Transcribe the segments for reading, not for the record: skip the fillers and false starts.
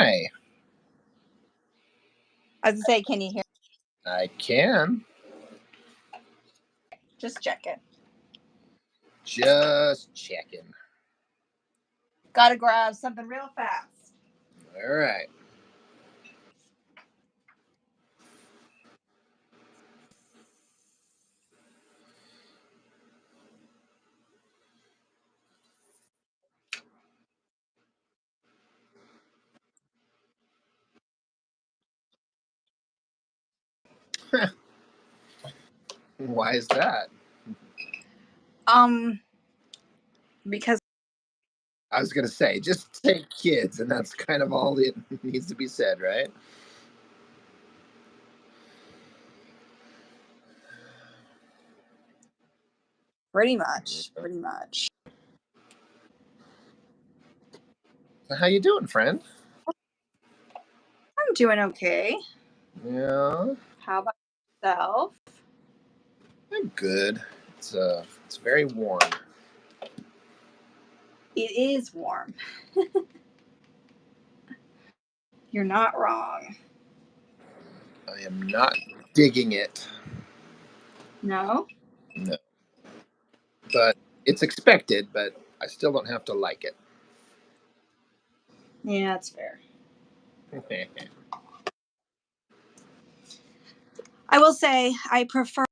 Hi. I was gonna say, can you hear? I can. Just check it. Just checking. Gotta grab something real fast. All right. Why is that? Because I was going to say, just take kids, and that's kind of all that needs to be said, right? pretty much. So how you doing, friend? I'm doing okay. Yeah, How about yourself? I'm good. It's very warm. It is warm. You're not wrong. I am not digging it. No? No. But it's expected, but I still don't have to like it. Yeah, that's fair. I will say I prefer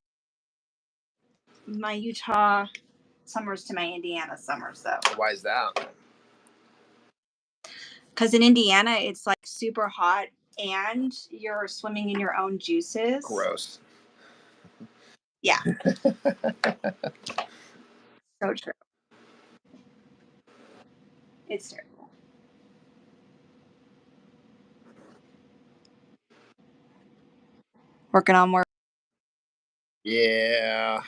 my Utah summers to my Indiana summers, though. Why is that? Because in Indiana, it's like super hot and you're swimming in your own juices. Gross. Yeah. So true. It's terrible. Working on more. Yeah.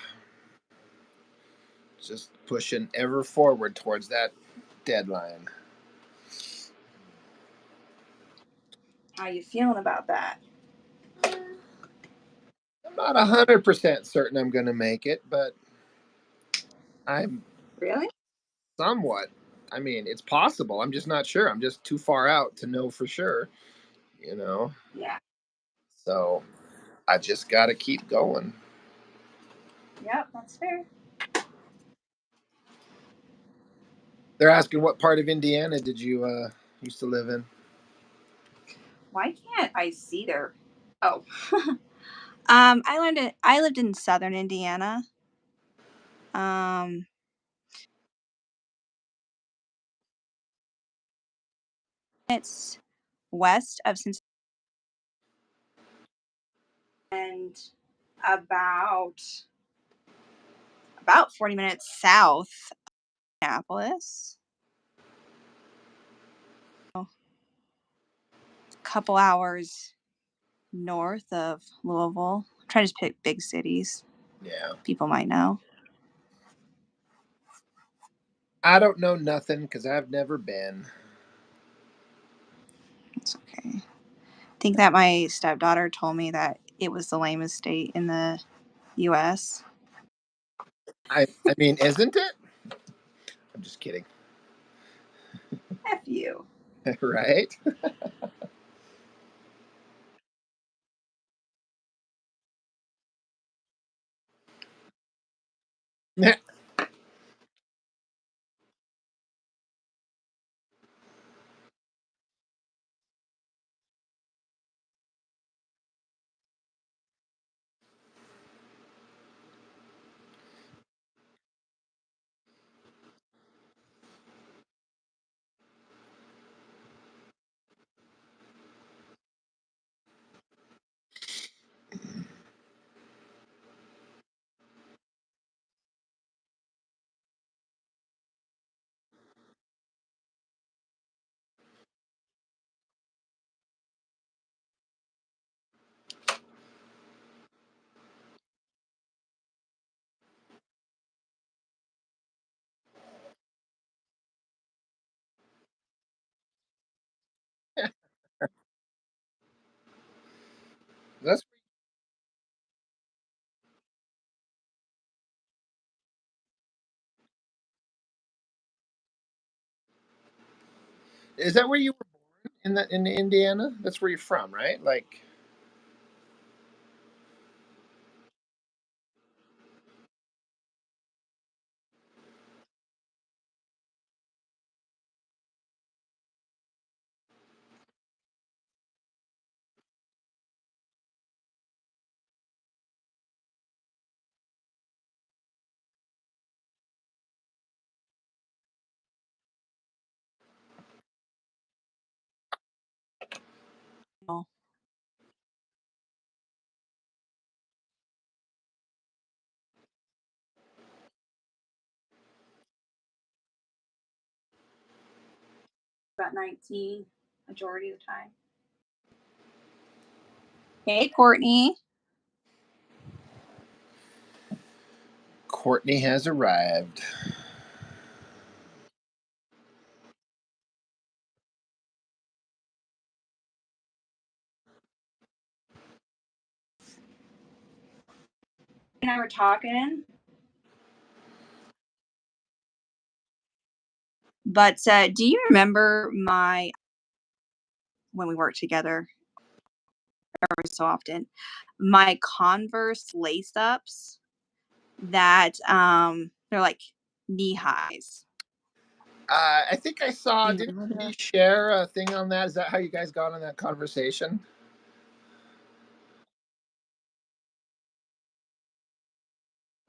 Just pushing ever forward towards that deadline. How you feeling about that? I'm not 100% certain I'm going to make it, but I'm Really? somewhat. I mean, it's possible. I'm just not sure. I'm just too far out to know for sure, you know? Yeah. So I just got to keep going. Yep, that's fair. They're asking what part of Indiana did you used to live in? Why can't I see there? Oh. I lived in southern Indiana. It's west of Cincinnati and about 40 minutes south of Minneapolis. A couple hours north of Louisville. Try to pick big cities. Yeah. People might know. I don't know nothing because I've never been. It's okay. I think that my stepdaughter told me that it was the lamest state in the U.S. I mean, isn't it? I'm just kidding. F you. Right? That's is that where you were born? in Indiana? That's where you're from, right? Like, Oh, about 19 majority of the time. Hey, Courtney. Courtney has arrived. And I were talking, but do you remember my when we worked together every so often, my Converse lace ups that they're like knee highs. I think I Do saw. you Didn't remember we those? share a thing on that? Is that how you guys got on that conversation?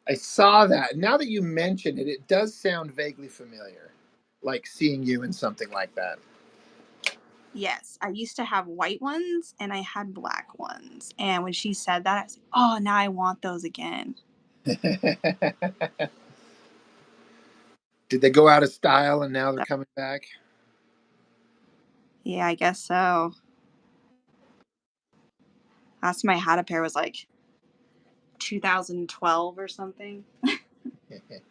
I saw that. Now that you mention it, it does sound vaguely familiar, like seeing you in something like that. Yes, I used to have white ones and I had black ones. And when she said that, I was like, oh, now I want those again. Did they go out of style and now they're So, coming back? yeah, I guess so. Last time I had a pair was like 2012 or something. It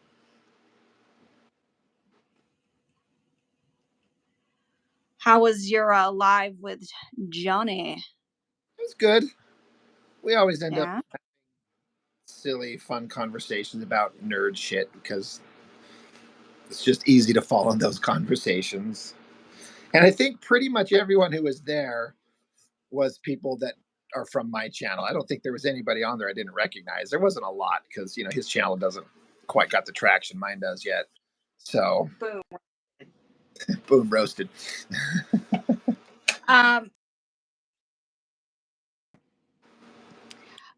How was your live with Johnny? was good. We always end up Yeah. silly, fun conversations about nerd shit because it's just easy to fall in those conversations. And I think pretty much everyone who was there was people that are from my channel. I don't think there was anybody on there I didn't recognize. There wasn't a lot because his channel doesn't quite got the traction mine does yet. So Boom. boom, roasted. Um,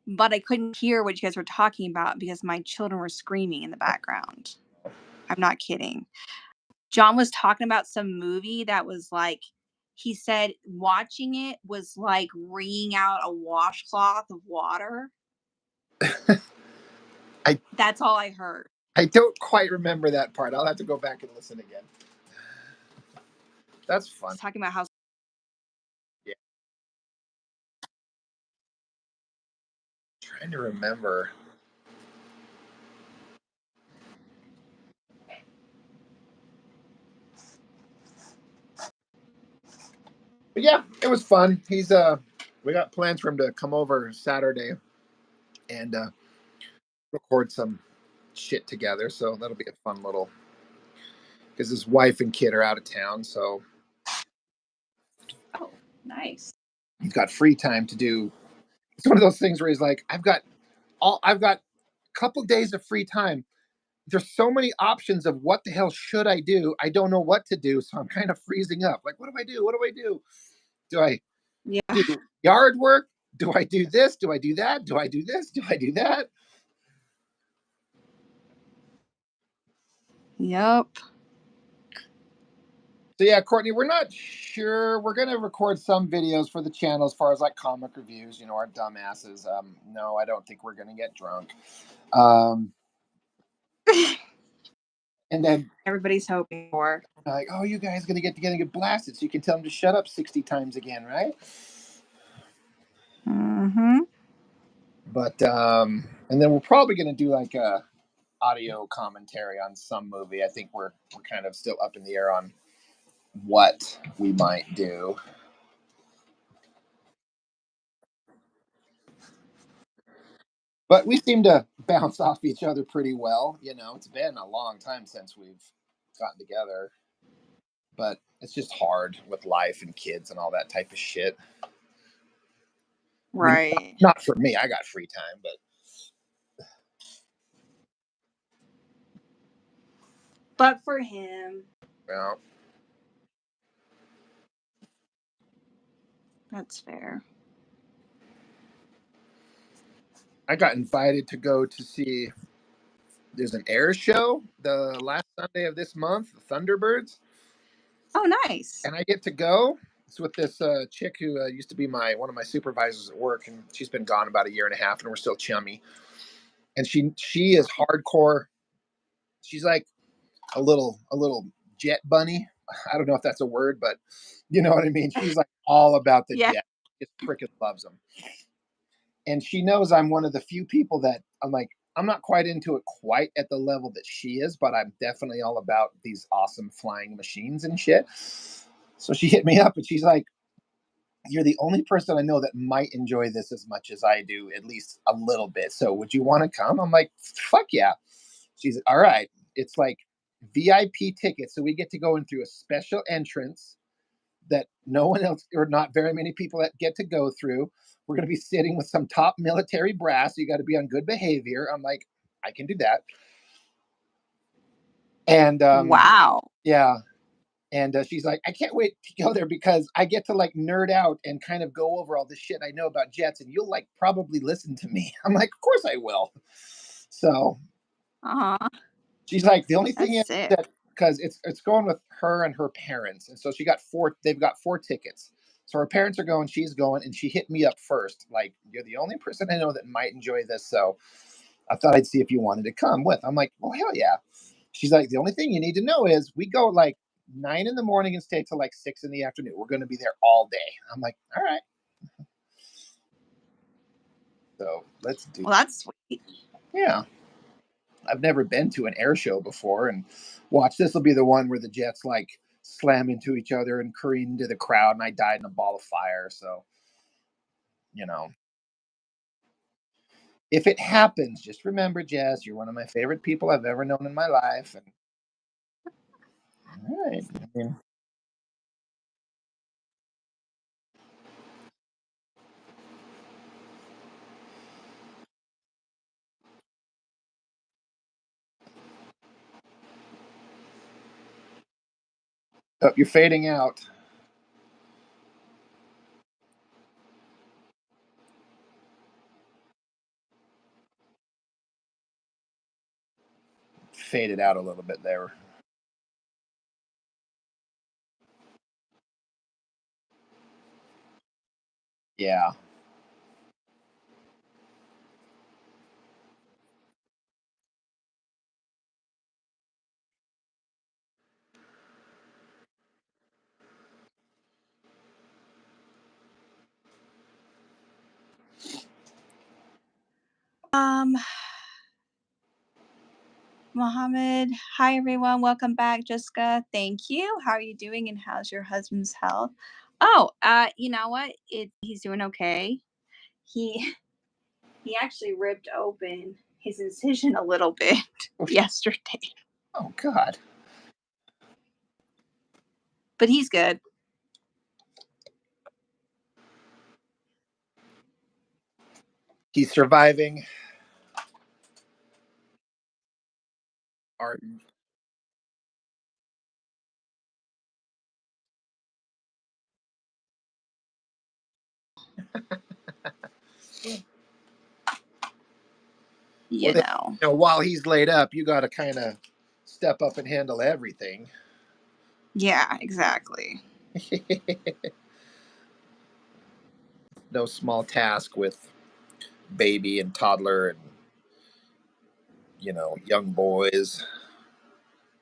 but I couldn't hear what you guys were talking about because my children were screaming in the background. I'm not kidding. John was talking about some movie that was like, he said watching it was like wringing out a washcloth of water. I That's all I heard. I don't quite remember that part. I'll have to go back and listen again. That's fun. He's talking about how Yeah, trying to remember. But yeah, it was fun. We got plans for him to come over Saturday and record some shit together. So that'll be a fun little because his wife and kid are out of town, so oh, nice. he's got free time to do. It's one of those things where he's like, I've got a couple days of free time. There's so many options of what the hell should I do. I don't know what to do, so I'm kind of freezing up. Like, what do I do? What do I do? Do I Yeah. do yard work? Do I do this? Do I do that? Do I do this? Do I do that? Yep. So yeah, Courtney, we're not sure. We're gonna record some videos for the channel as far as like comic reviews. Our dumbasses. No, I don't think we're gonna get drunk. Um, and then Everybody's hoping for. like, oh, you guys gonna get together and get blasted, so you can tell them to shut up 60 times again, right? Mm-hmm. But and then we're probably gonna do like a audio commentary on some movie. I think we're kind of still up in the air on what we might do. But we seem to bounce off each other pretty well. It's been a long time since we've gotten together. but it's just hard with life and kids and all that type of shit. I mean, Right. not for me. I got free time, but But for him, well, that's fair. I got invited to go to see. There's an air show the last Sunday of this month, the Thunderbirds, Oh, nice. and I get to go. It's with this chick who used to be one of my supervisors at work, and she's been gone about a year and a half, and we're still chummy. And she is hardcore. She's like a little jet bunny. I don't know if that's a word, but you know what I mean. She's like all about the Yeah. jet. Just freaking loves them. And she knows I'm one of the few people that I'm like, I'm not quite into it quite at the level that she is, but I'm definitely all about these awesome flying machines and shit. So she hit me up and she's like, "You're the only person I know that might enjoy this as much as I do, at least a little bit. So would you want to come?" I'm like, "Fuck yeah." She's all right. It's like VIP tickets. So we get to go in through a special entrance that no one else or not very many people that get to go through. We're going to be sitting with some top military brass. So you got to be on good behavior. I'm like, I can do that. And Wow. yeah. And she's like, I can't wait to go there because I get to like nerd out and kind of go over all this shit I know about jets, and you'll like probably listen to me. I'm like, of course I will. So Uh-huh. she's like, the only thing That's is sick. that because it's going with her and her parents, and so she got four. They've got four tickets. So her parents are going, she's going, and she hit me up first. Like, you're the only person I know that might enjoy this, so I thought I'd see if you wanted to come with. I'm like, well, hell yeah. She's like, the only thing you need to know is we go like 9 in the morning and stay till like 6 in the afternoon. We're going to be there all day. I'm like, all right. So let's do. Well, that's sweet. Yeah, I've never been to an air show before, and watch, this will be the one where the jets like slam into each other and careen into the crowd, and I died in a ball of fire. So you know, if it happens, just remember, Jess, you're one of my favorite people I've ever known in my life. And all right, I mean, oh, you're fading out. Faded out a little bit there. Yeah. Um, Mohammed, hi everyone, welcome back. Jessica, thank you. How are you doing and how's your husband's health? Oh, you know what? He's doing okay. He he actually ripped open his incision a little bit Oh, yesterday, oh God. but he's good. He's surviving. Our well, You then, know. while he's laid up, you got to kind of step up and handle everything. Yeah, exactly. No small task with baby and toddler and young boys.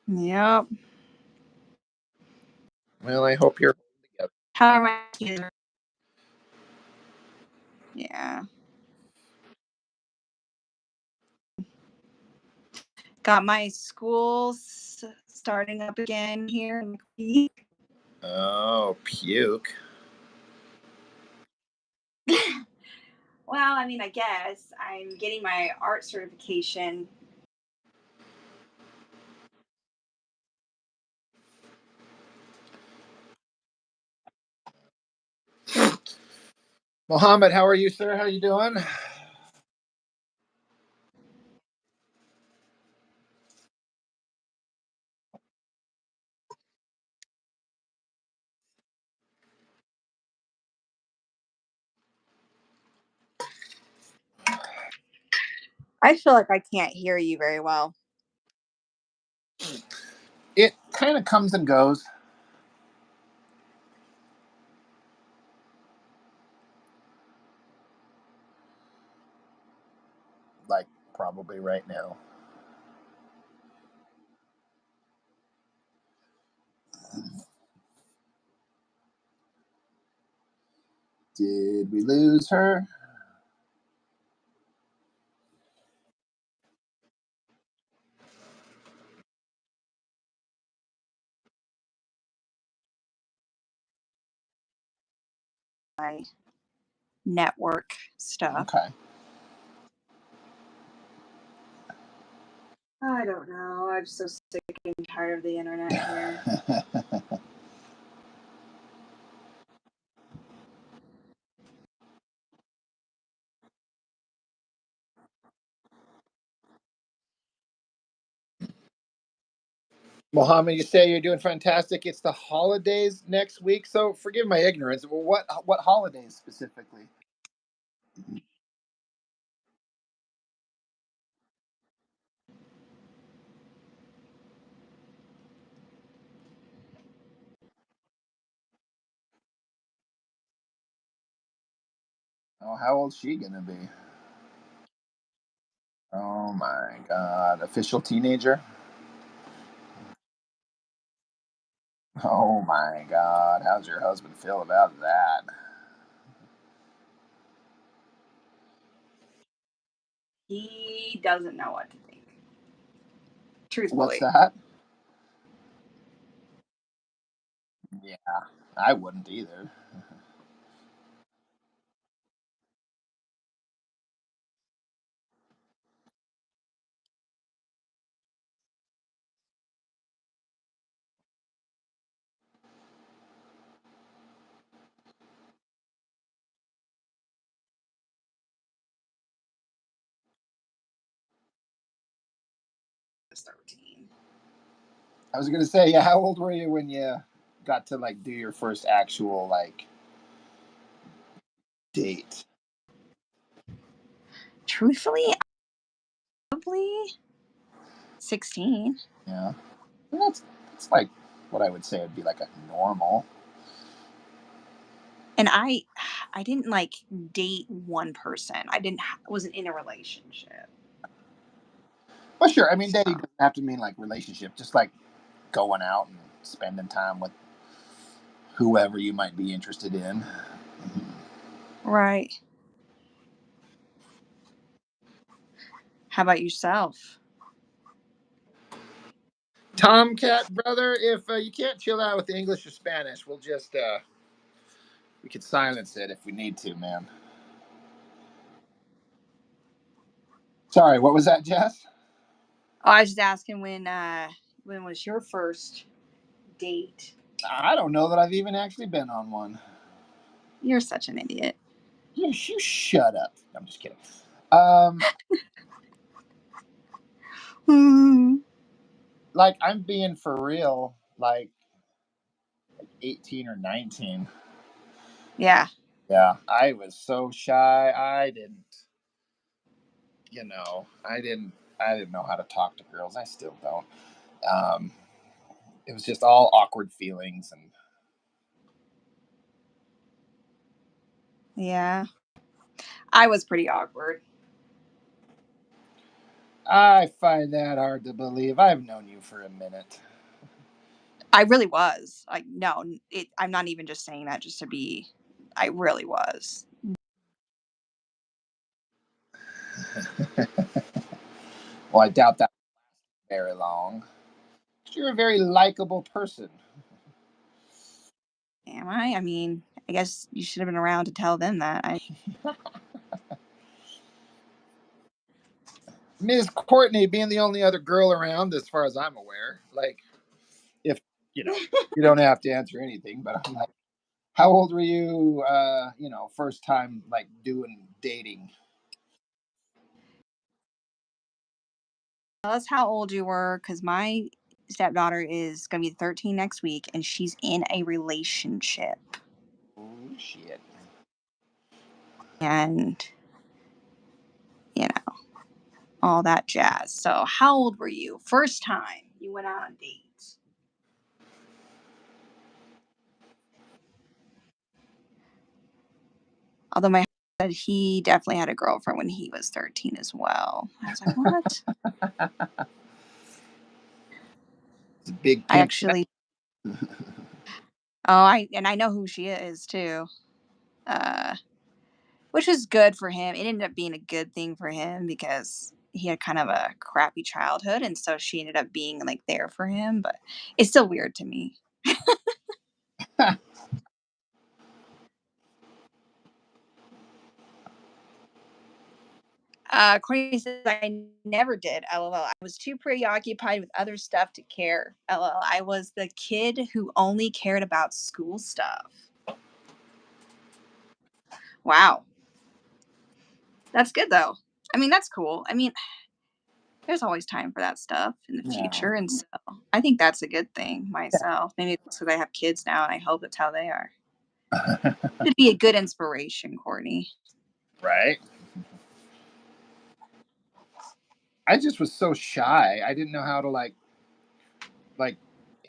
Yep. Well, I hope you're together. How are my kids? Yeah. Got my schools starting up again here in a week. Oh, puke. Well, I mean, I guess I'm getting my art certification. Mohammed, how are you, sir? How you doing? I feel like I can't hear you very well. It kind of comes and goes. Like probably right now. Did we lose her? My network stuff. Okay. I don't know. I'm so sick and tired of the internet here. Mohammed, you say you're doing fantastic. It's the holidays next week, so forgive my ignorance. Well, what holidays specifically? Oh, how old's she gonna be? Oh my God, official teenager. Oh my God, how's your husband feel about that? He doesn't know what to think. What's Truthfully. that? Yeah, I wouldn't either. It's 13. I was gonna say, yeah, how old were you when you got to like do your first actual like date? Truthfully, probably 16. Yeah, well, that's like what I would say would be like a normal. And I didn't like date one person. Wasn't in a relationship. Well, sure. I mean, So, dating doesn't have to mean like relationship. Just like going out and spending time with whoever you might be interested in. right. How about yourself? Tomcat brother, if you can't chill out with the English or Spanish, we'll just we could silence it if we need to, man. Sorry, what was that, Jess? Oh, I was just asking when was your first date? I don't know that I've even actually been on one. You're such an idiot. You shut up. I'm just kidding. Um, Hmm. like I'm being for real. Like 18 or 19. Yeah. Yeah, I was so shy. I didn't know how to talk to girls. I still don't. Um, it was just all awkward feelings, and Yeah. I was pretty awkward. I find that hard to believe. I've known you for a minute. I really was. Like, no, I'm not even just saying that just to be. I really was. Well, I doubt that very long. You're a very likable person. Am I? I mean, I guess you should have been around to tell them that. Miss Courtney being the only other girl around, as far as I'm aware. Like, if you know, you don't have to answer anything, but I'm like, How old were you? First time like doing dating. Tell us how old you were, because my stepdaughter is going to be 13 next week, and she's in a relationship Oh shit. and, you know, all that jazz. So, how old were you? First time you went out on dates? Although my husband said he definitely had a girlfriend when he was 13 as well. I was like, what? It's a big I pimp. actually, I know who she is too. Uh, which was good for him. It ended up being a good thing for him because he had kind of a crappy childhood, and so she ended up being like there for him. But it's still weird to me. Courtney says I never did. LOL. I was too preoccupied with other stuff to care. LOL. I was the kid who only cared about school stuff. Wow, that's good though. I mean, that's cool. I mean, there's always time for that stuff in the Yeah. future, and so I think that's a good thing myself. Maybe it's because I have kids now, and I hope that's how they are. It'd be a good inspiration, Courtney. Right. I just was so shy. I didn't know how to like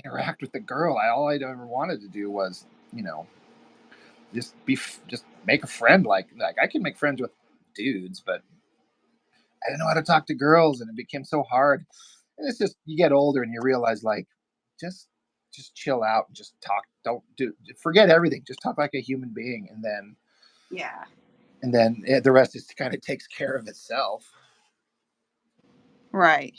interact with the girl. All I ever wanted to do was, you know, just make a friend. Like I can make friends with dudes, but I didn't know how to talk to girls, and it became so hard. And it's just you get older and you realize like just just chill out and just talk. Don't do forget everything. Just talk like a human being, Yeah. and then the rest is kind of takes care of itself. Right.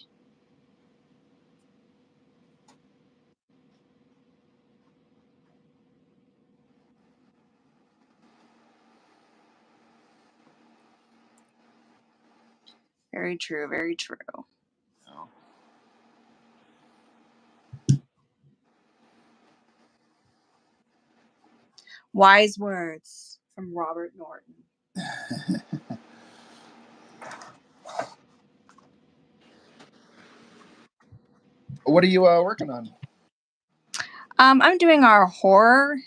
Very true. Very true. You Wise words from Robert Norton. know? What are you working on? I'm doing our horror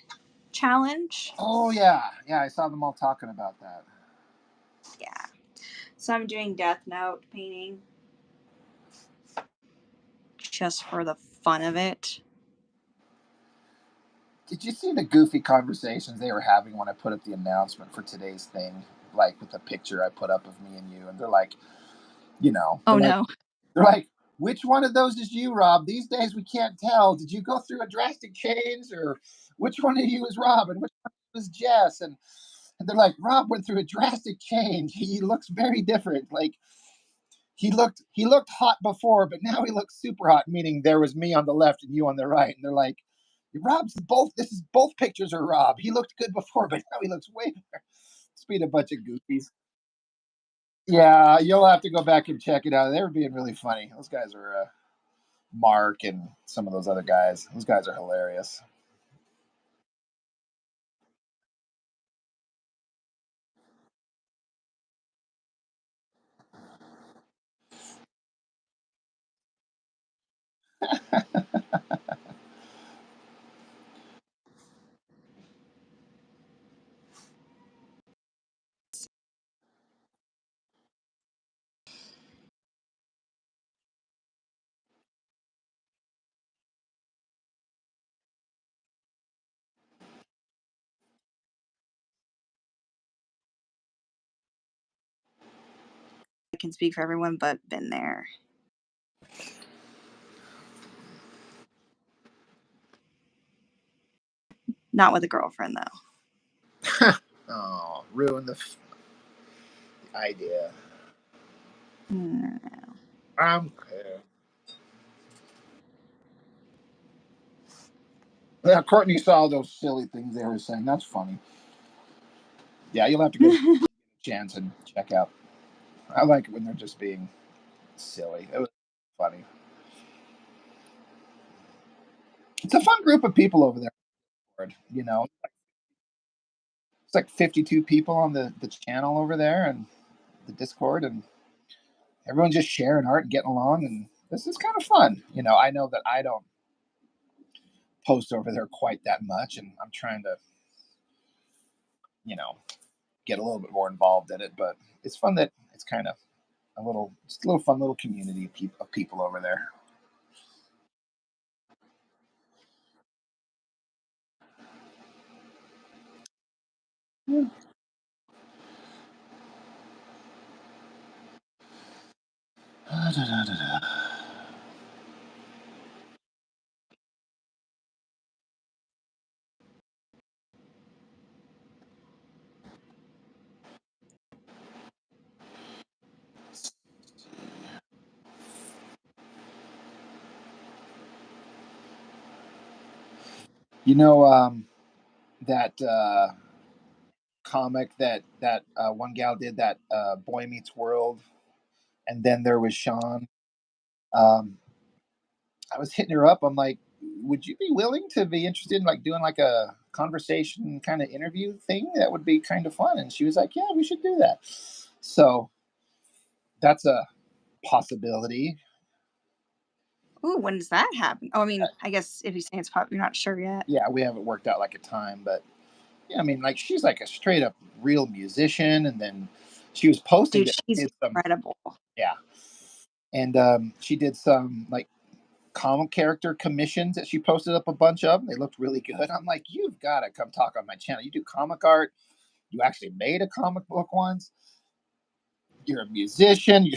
challenge. Oh yeah, yeah. I saw them all talking about that. Yeah. So I'm doing Death Note painting just for the fun of it. Did you see the goofy conversations they were having when I put up the announcement for today's thing? Like with the picture I put up of me and you, and they're like, you know, Oh no. they're like, which one of those is you, Rob? These days we can't tell. Did you go through a drastic change, or which one of you is Rob and which one is Jess? And they're like, Rob went through a drastic change. He looks very different. Like he looked hot before, but now he looks super hot. Meaning there was me on the left and you on the right. And they're like, Rob's both. This is both pictures are Rob. He looked good before, but now he looks way better. It's been a bunch of goofies. Yeah, you'll have to go back and check it out. They were being really funny. Those guys are Mark and some of those other guys. Those guys are hilarious. I can speak for everyone, but been there. Not with a girlfriend though. Oh, ruin the idea. Hmm. Okay. Yeah, Courtney saw those silly things they were saying. That's funny. Yeah, you'll have to go chance and check out. I like it when they're just being silly. It was funny. It's a fun group of people over there. You know, like 52 people on the channel over there and the Discord, and everyone's just sharing art and getting along, and this is kind of fun. I know that I don't post over there quite that much, and I'm trying to, get a little bit more involved in it, but it's fun that it's kind of just a little fun little community of people over there. Yeah. Da, da, da, da. You know, that comic that one gal did, that Boy Meets World, and then there was Sean. Um, I was hitting her up. I'm like, would you be willing to be interested in like doing like a conversation kind of interview thing? That would be kind of fun. And she was like, yeah, we should do that. So that's a possibility. Ooh, when does that happen? Oh, I mean, I guess if you're saying it's pop, you're not sure yet. Yeah, we haven't worked out like a time, but yeah, I mean, like she's like a straight up real musician, and then she was posting Dude, that she's she did some, incredible. yeah, and she did some like comic character commissions that she posted up a bunch of. They looked really good. I'm like, you've got to come talk on my channel. You do comic art. You actually made a comic book once. You're a musician.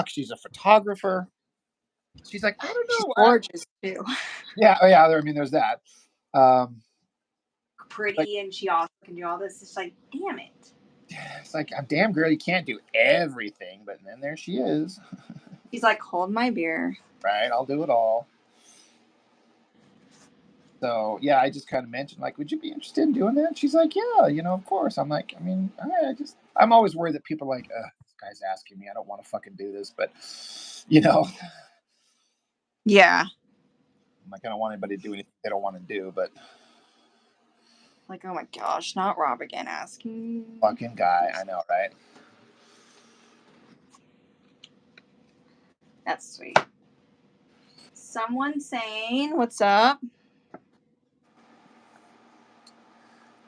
She's a photographer. She's like, I don't She's know. gorgeous too. Yeah, oh yeah. I mean, there's that. Um, like, Pretty, and she also can do all this. It's like, damn it. it's like, damn girl, you can't do everything. But then there she is. She's like, hold my beer. Right, I'll do it all. So yeah, I just kind of mentioned like, would you be interested in doing that? She's like, yeah, of course. I'm like, I mean, I'm always worried that people are like, this guy's asking me. I don't want to fucking do this, but I'm Yeah. like, I don't want anybody to do anything they don't want to do, but Like, oh my gosh, not Rob again asking. fucking guy, I know, right? That's sweet. Someone saying, what's up?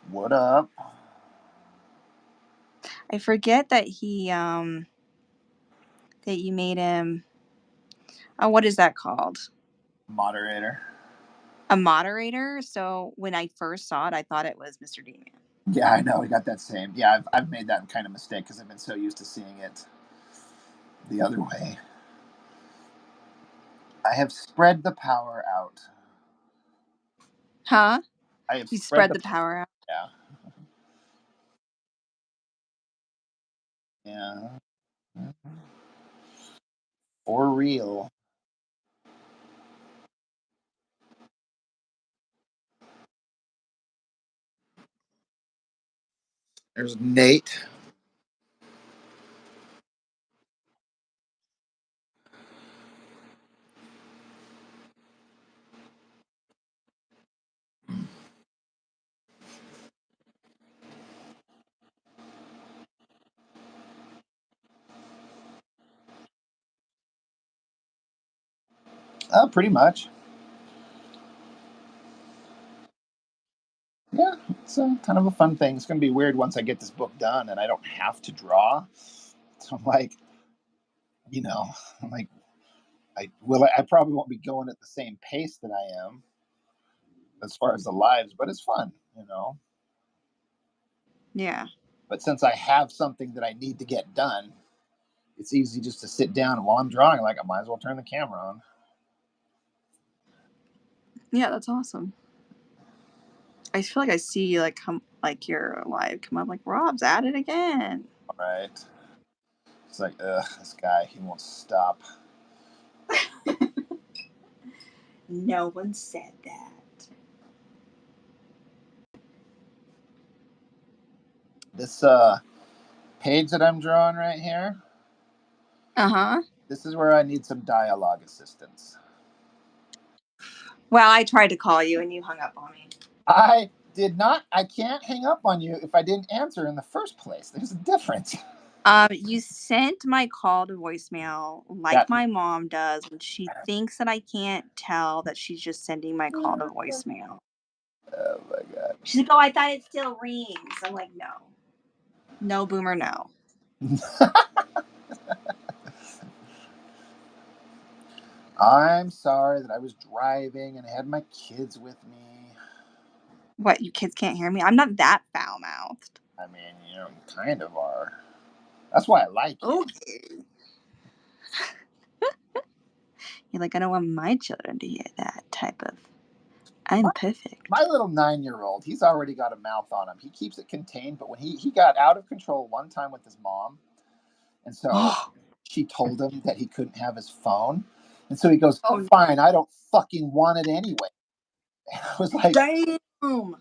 What up? I forget that that you made him, oh, what is that called? Moderator. A moderator. So when I first saw it, I thought it was Mr. D-Man. Yeah, I know. We got that same. Yeah, I've made that kind of mistake because I've been so used to seeing it the other way. I have spread the power out. Huh? I have You spread spread the the power out. yeah. Yeah. For real. There's Nate. Pretty much. Yeah, it's kind of a fun thing. It's going to be weird once I get this book done and I don't have to draw. So I'm like, you know, I'm like, I probably won't be going at the same pace that I am as far as the lives, but it's fun. Yeah. But since I have something that I need to get done, it's easy just to sit down and while I'm drawing, like I might as well turn the camera on. Yeah, that's awesome. I feel like I see like your live come up like Rob's at it again. All right. It's like, this guy, he won't stop. No one said that. This page that I'm drawing right here, Uh-huh. this is where I need some dialogue assistance. Well, I tried to call you and you hung up on me. I Did not. I can't hang up on you if I didn't answer in the first place. There's a difference. You sent my call to voicemail like That. my mom does when she thinks that I can't tell that she's just sending my call to voicemail. Oh my god. She's like, "Oh, I thought it still rings." I'm like, "No, no, boomer, no." I'm sorry that I was driving and I had my kids with me. What? You kids can't hear me? I'm not that foul mouthed. I mean, you kind of are. That's why I like you. Okay. You're like, I don't want my children to hear that type of. My, I'm my perfect. little 9-year-old, he's already got a mouth on him. He keeps it contained, but when he got out of control one time with his mom, and so Oh, she told him that he couldn't have his phone, and so he goes, oh, "Fine, I don't fucking want it anyway." And I was like, damn.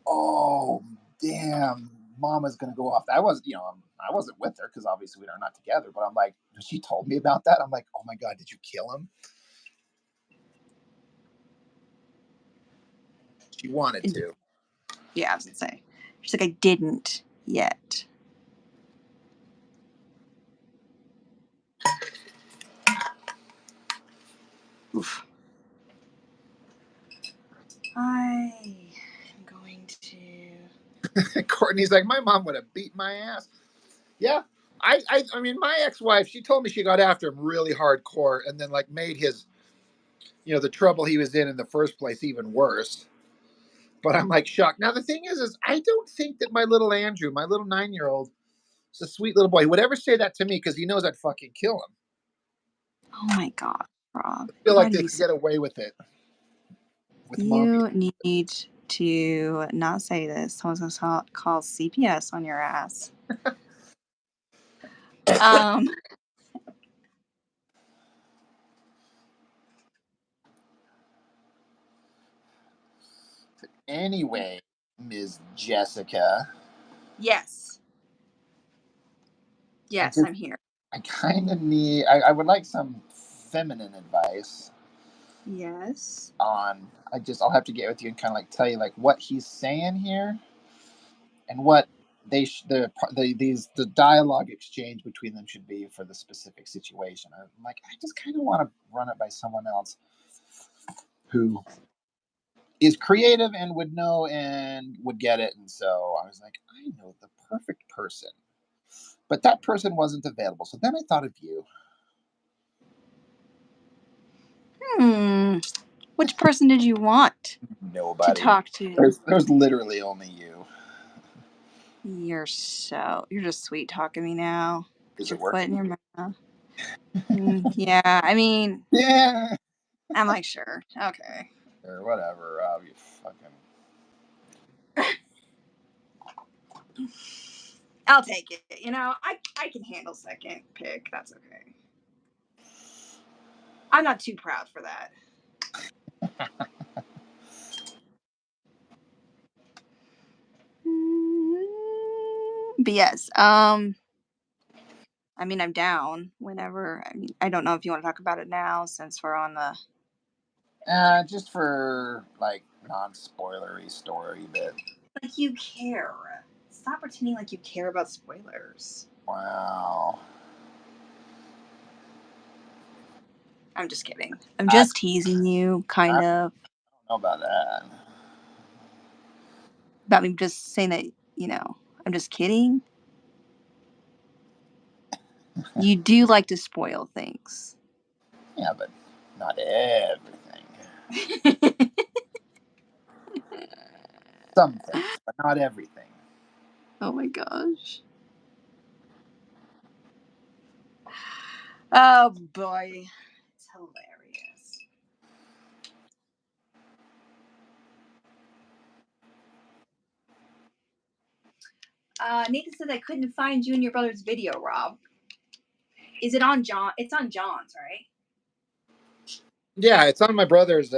"Oh, damn, Mama's gonna go off." I wasn't with her because obviously we're not together. But I'm like, when she told me about that, I'm like, "Oh my god, did you kill him?" She wanted to. Yeah, I was gonna say. She's like, I didn't yet. Oof. I am going to. Courtney's like, "My mom would have beat my ass." Yeah. I mean, my ex-wife, she told me she got after him really hardcore and then like made his, the trouble he was in the first place even worse. But I'm like shocked. Now the thing is I don't think that my little Andrew, my little 9-year-old, is a sweet little boy. He would ever say that to me because he knows I'd fucking kill him. Oh my god, Rob. I feel Why like do they you could say get away with it with mommy. you need to not say this? Someone's gonna call CPS on your ass. Um, Anyway, Ms. Jessica, yes. I Yes, just I'm here. I kind of need. I would like some feminine advice Yes. on. I'll have to get with you and kind of like tell you like what he's saying here and what the dialogue exchange between them should be for the specific situation. I'm like, I just kind of want to run it by someone else who is creative and would know and would get it. And so I was like, I know the perfect person, but that person wasn't available. So then I thought of you. Hmm. Which person did you want to Nobody. talk to? There's literally only you. You're just sweet talking me now. Put Is your it foot in working? your mouth. Yeah, I mean, Yeah. I'm like, sure. Okay. Or whatever, Rob. You fucking. I'll take it. I can handle second pick. That's okay. I'm not too proud for that. But yes, I mean, I'm down whenever. I mean, I don't know if you want to talk about it now since we're on the. Just for like non-spoilery story bit. Like you care. Stop pretending like you care about spoilers. Wow. I'm just kidding. I'm I just teasing you, I kind of. don't know about that. About me just saying that, I'm just kidding. You do like to spoil things. Yeah, but not everything. Some things, but not everything. Oh my gosh. Oh boy. It's hilarious. Nathan said I couldn't find you and your brother's video, Rob. Is it on John? It's on John's, right? Yeah, it's on my brother's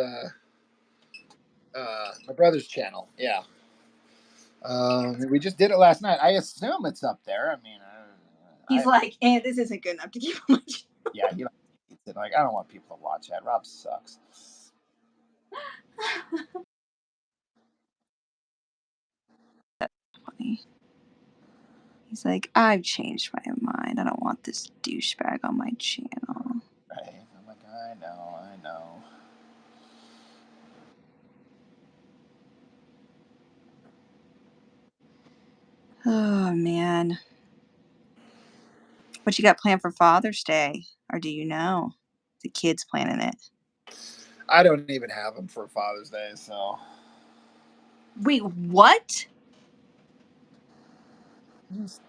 channel. Yeah. We just did it last night. I assume it's up there. I mean, He's like, this isn't good enough to keep on my yeah, he likes it. Like, I don't want people to watch that. Rob sucks. He's like, I've changed my mind. I don't want this douchebag on my channel. Right. I'm like, I know. Oh, man. What you got planned for Father's Day? Or do you know? The kids planning it. I don't even have them for Father's Day, so Wait, what? it's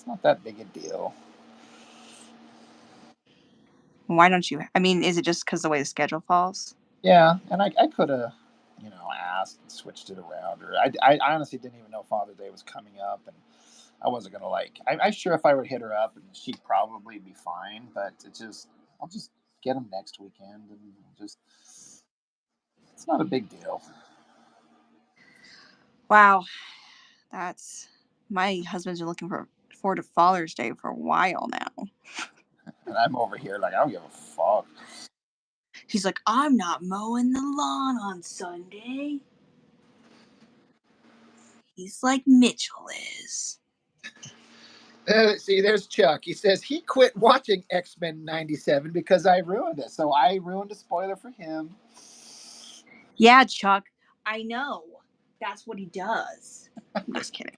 not that big a deal. Why don't you? I mean, is it just because the way the schedule falls? Yeah, and I could have, asked and switched it around, or I honestly didn't even know Father's Day was coming up, and I wasn't gonna I sure if I would hit her up and she'd probably be fine, but I'll just get them next weekend and just it's not a big deal. Wow, that's my husband's been looking forward to Father's Day for a while now. And I'm over here like I don't give a fuck. He's like, I'm not mowing the lawn on Sunday. He's like Mitchell is. See, there's Chuck. He says he quit watching X-Men '97 because I ruined it. So I ruined a spoiler for him. Yeah, Chuck, I know. That's what he does. I'm just kidding.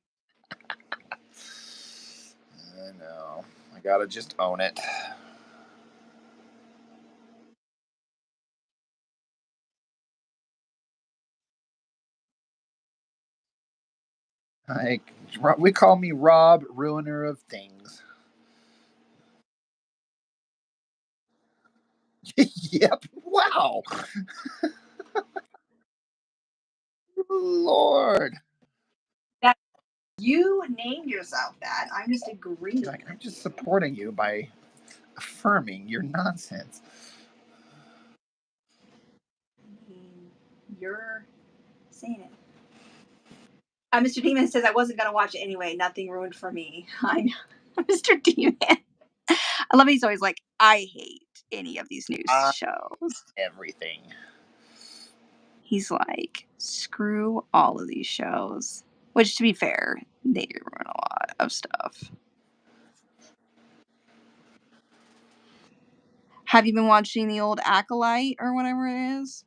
I know. I gotta just own it. Like we call me Rob, ruiner of things. Yep. Wow. Lord. That you named yourself that. I'm just agreeing Like I'm with just you. supporting you by affirming your nonsense. I mean, you're saying it. Mr. Demon says I wasn't gonna watch it anyway. Nothing ruined for me. I know, Mr. Demon. I love. He's always like, I hate any of these news Uh, shows. everything. He's like, screw all of these shows. Which, to be fair, they do ruin a lot of stuff. Have you been watching the old Acolyte or whatever it is?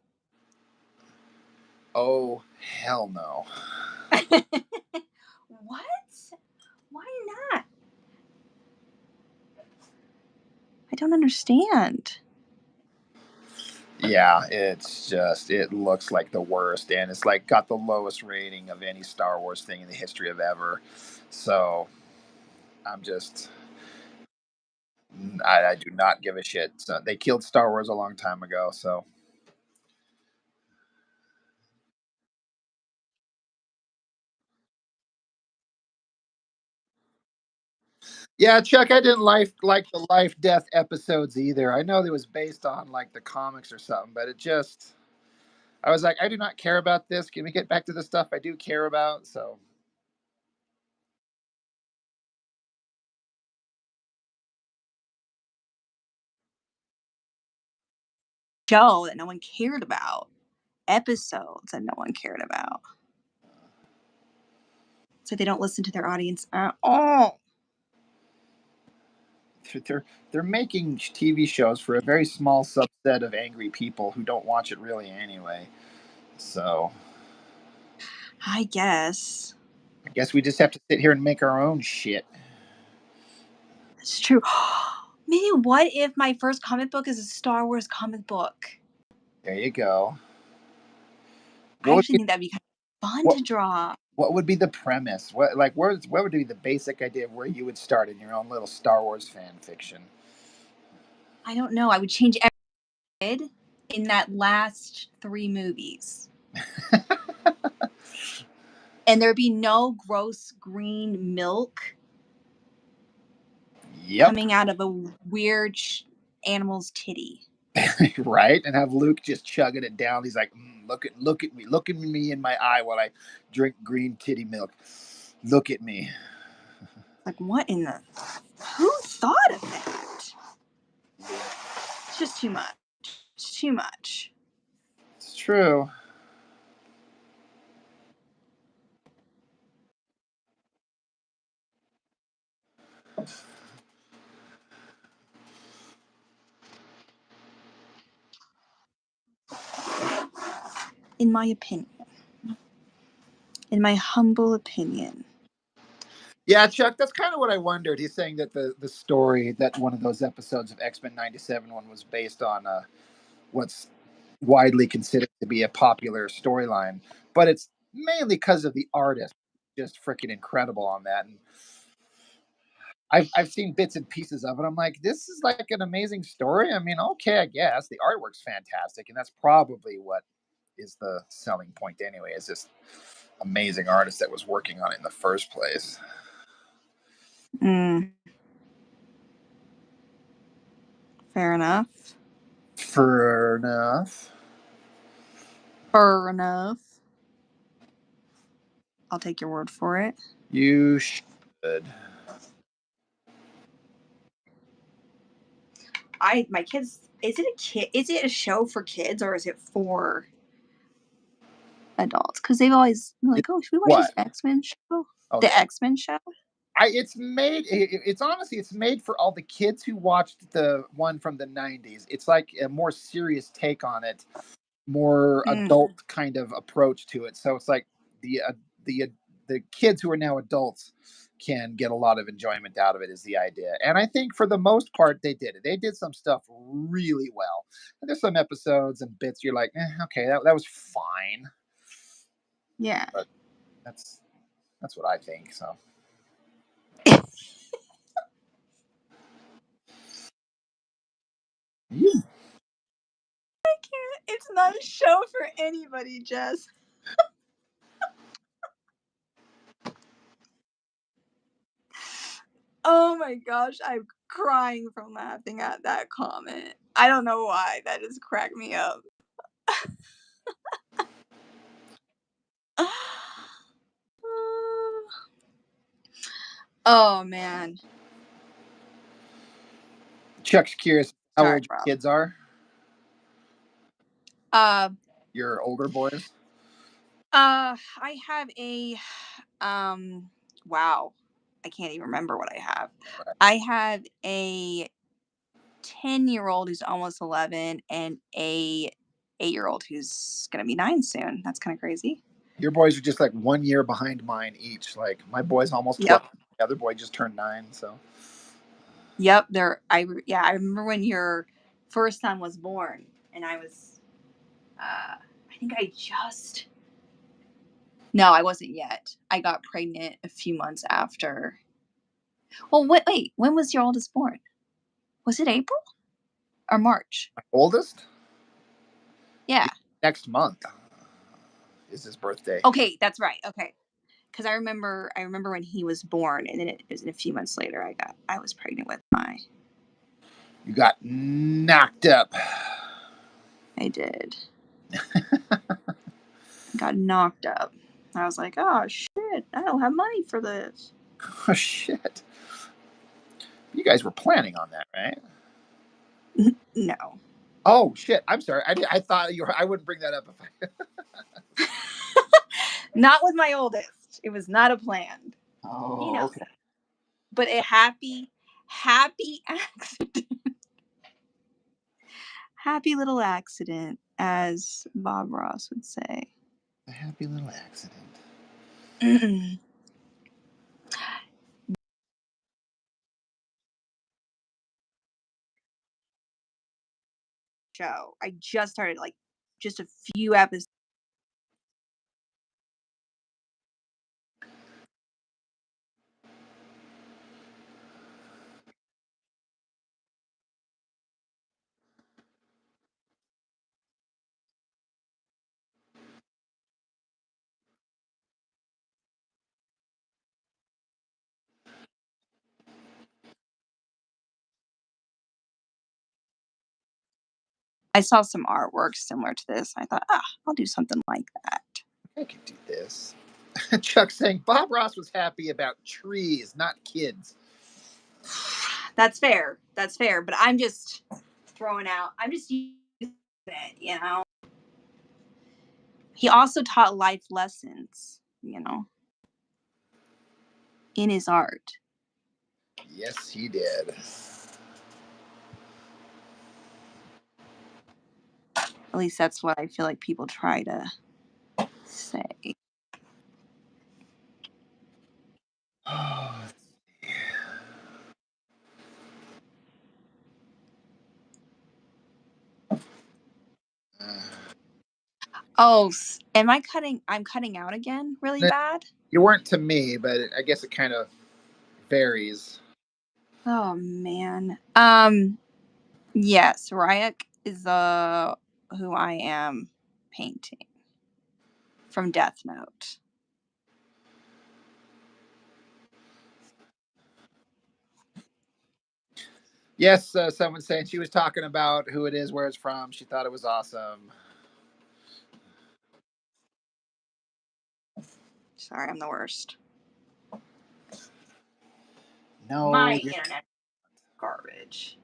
Oh hell no. What? Why not? I don't understand. Yeah, it looks like the worst, and it's like got the lowest rating of any Star Wars thing in the history of ever. So I'm just I do not give a shit. So they killed Star Wars a long time ago. So yeah, Chuck, I didn't like the life death episodes either. I know it was based on like the comics or something, but it just I was like, I do not care about this. Can we get back to the stuff I do care about? So Show that no one cared about. Episodes that no one cared about. So they don't listen to their audience at all. they're making TV shows for a very small subset of angry people who don't watch it really anyway. So I guess. I guess we just have to sit here and make our own shit. It's true. Maybe what if my first comic book is a Star Wars comic book? There you go. I What would actually be think that'd be kind of fun what to draw. what would be the premise? What would be the basic idea of where you would start in your own little Star Wars fan fiction? I don't know. I would change everything in that last 3 movies. And there'd be no gross green milk Yep. coming out of a weird animal's titty. Right, and have Luke just chugging it down. He's like, look at me in my eye while I drink green titty milk. Look at me. Like, what in the. Who thought of that? It's just too much. It's too much. It's true. In my opinion. In my humble opinion. Yeah, Chuck, that's kind of what I wondered. He's saying that the story that one of those episodes of X-Men 97 one was based on what's widely considered to be a popular storyline, but it's mainly because of the artist, just freaking incredible on that. And I've seen bits and pieces of it. I'm like, this is like an amazing story. I mean, okay, I guess the artwork's fantastic, and that's probably what is the selling point anyway. Is this amazing artist that was working on it in the first place? Mm. Fair enough. Fair enough. Fair enough. I'll take your word for it. You should. My kids. Is it a kid? Is it a show for kids or is it for adults? Because they've always been like, oh, should we watch this What? X-Men show? Oh, The X-Men show. it's made. It's honestly, it's made for all the kids who watched the one from the '90s. It's like a more serious take on it, more adult kind of approach to it. So it's like the uh, the uh, the kids who are now adults can get a lot of enjoyment out of it. Is the idea, and I think for the most part they did it. They did some stuff really well. And there's some episodes and bits you're like, okay, that was fine. Yeah. But that's what I think. So. You It's not a show for anybody, Jess. Oh my gosh, I'm crying from laughing at that comment. I don't know why. That just cracked me up. Oh man. Chuck's curious how Sorry, old bro. your kids are. Uh Your older boys. I have a wow. I can't even remember what I have. Right. I have a 10-year-old who's almost 11 and a 8-year-old who's going to be 9 soon. That's kind of crazy. Your boys are just like 1 year behind mine each. Like my boy's almost 12. Yep. The other boy just turned 9. So Yep, I remember when your first son was born and I was I think I just no, I wasn't yet. I got pregnant a few months after. Well, wait, when was your oldest born? Was it April or March? my oldest Yeah. next month is his birthday. Okay, that's right. Okay. Cuz I remember when he was born and then it was a few months later I was pregnant with my You got knocked up. I did. Got knocked up. I was like, "Oh shit, I don't have money for this." Oh shit! You guys were planning on that, right? No. Oh shit! I'm sorry. I thought you were. I wouldn't bring that up if I. Not with my oldest. It was not a plan. He Oh, knows okay. that. But a happy accident. Happy little accident, as Bob Ross would say. A happy little accident. Show. I just started like just a few episodes. I saw some artwork similar to this. I thought, I'll do something like that. I could do this. Chuck saying Bob Ross was happy about trees, not kids. That's fair. That's fair. But I'm just throwing out. I'm just using it. He also taught life lessons, in his art. Yes, he did. At least that's what I feel like people try to say. Oh, am I cutting? I'm cutting out again really bad? You weren't to me, but I guess it kind of varies. Oh man. Yes, Ryak is who I am painting from Death Note. Yes, someone saying she was talking about who it is, where it's from. She thought it was awesome. Sorry, I'm the worst. No, My internet garbage.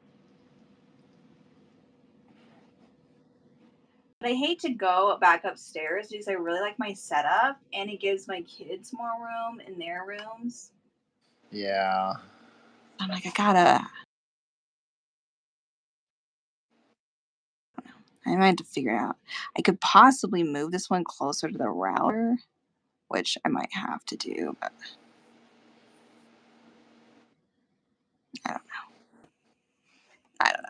But I hate to go back upstairs because I really like my setup and it gives my kids more room in their rooms. yeah. I'm like, I might have to figure it out. I could possibly move this one closer to the router, which I might have to do, but I don't know. I don't know.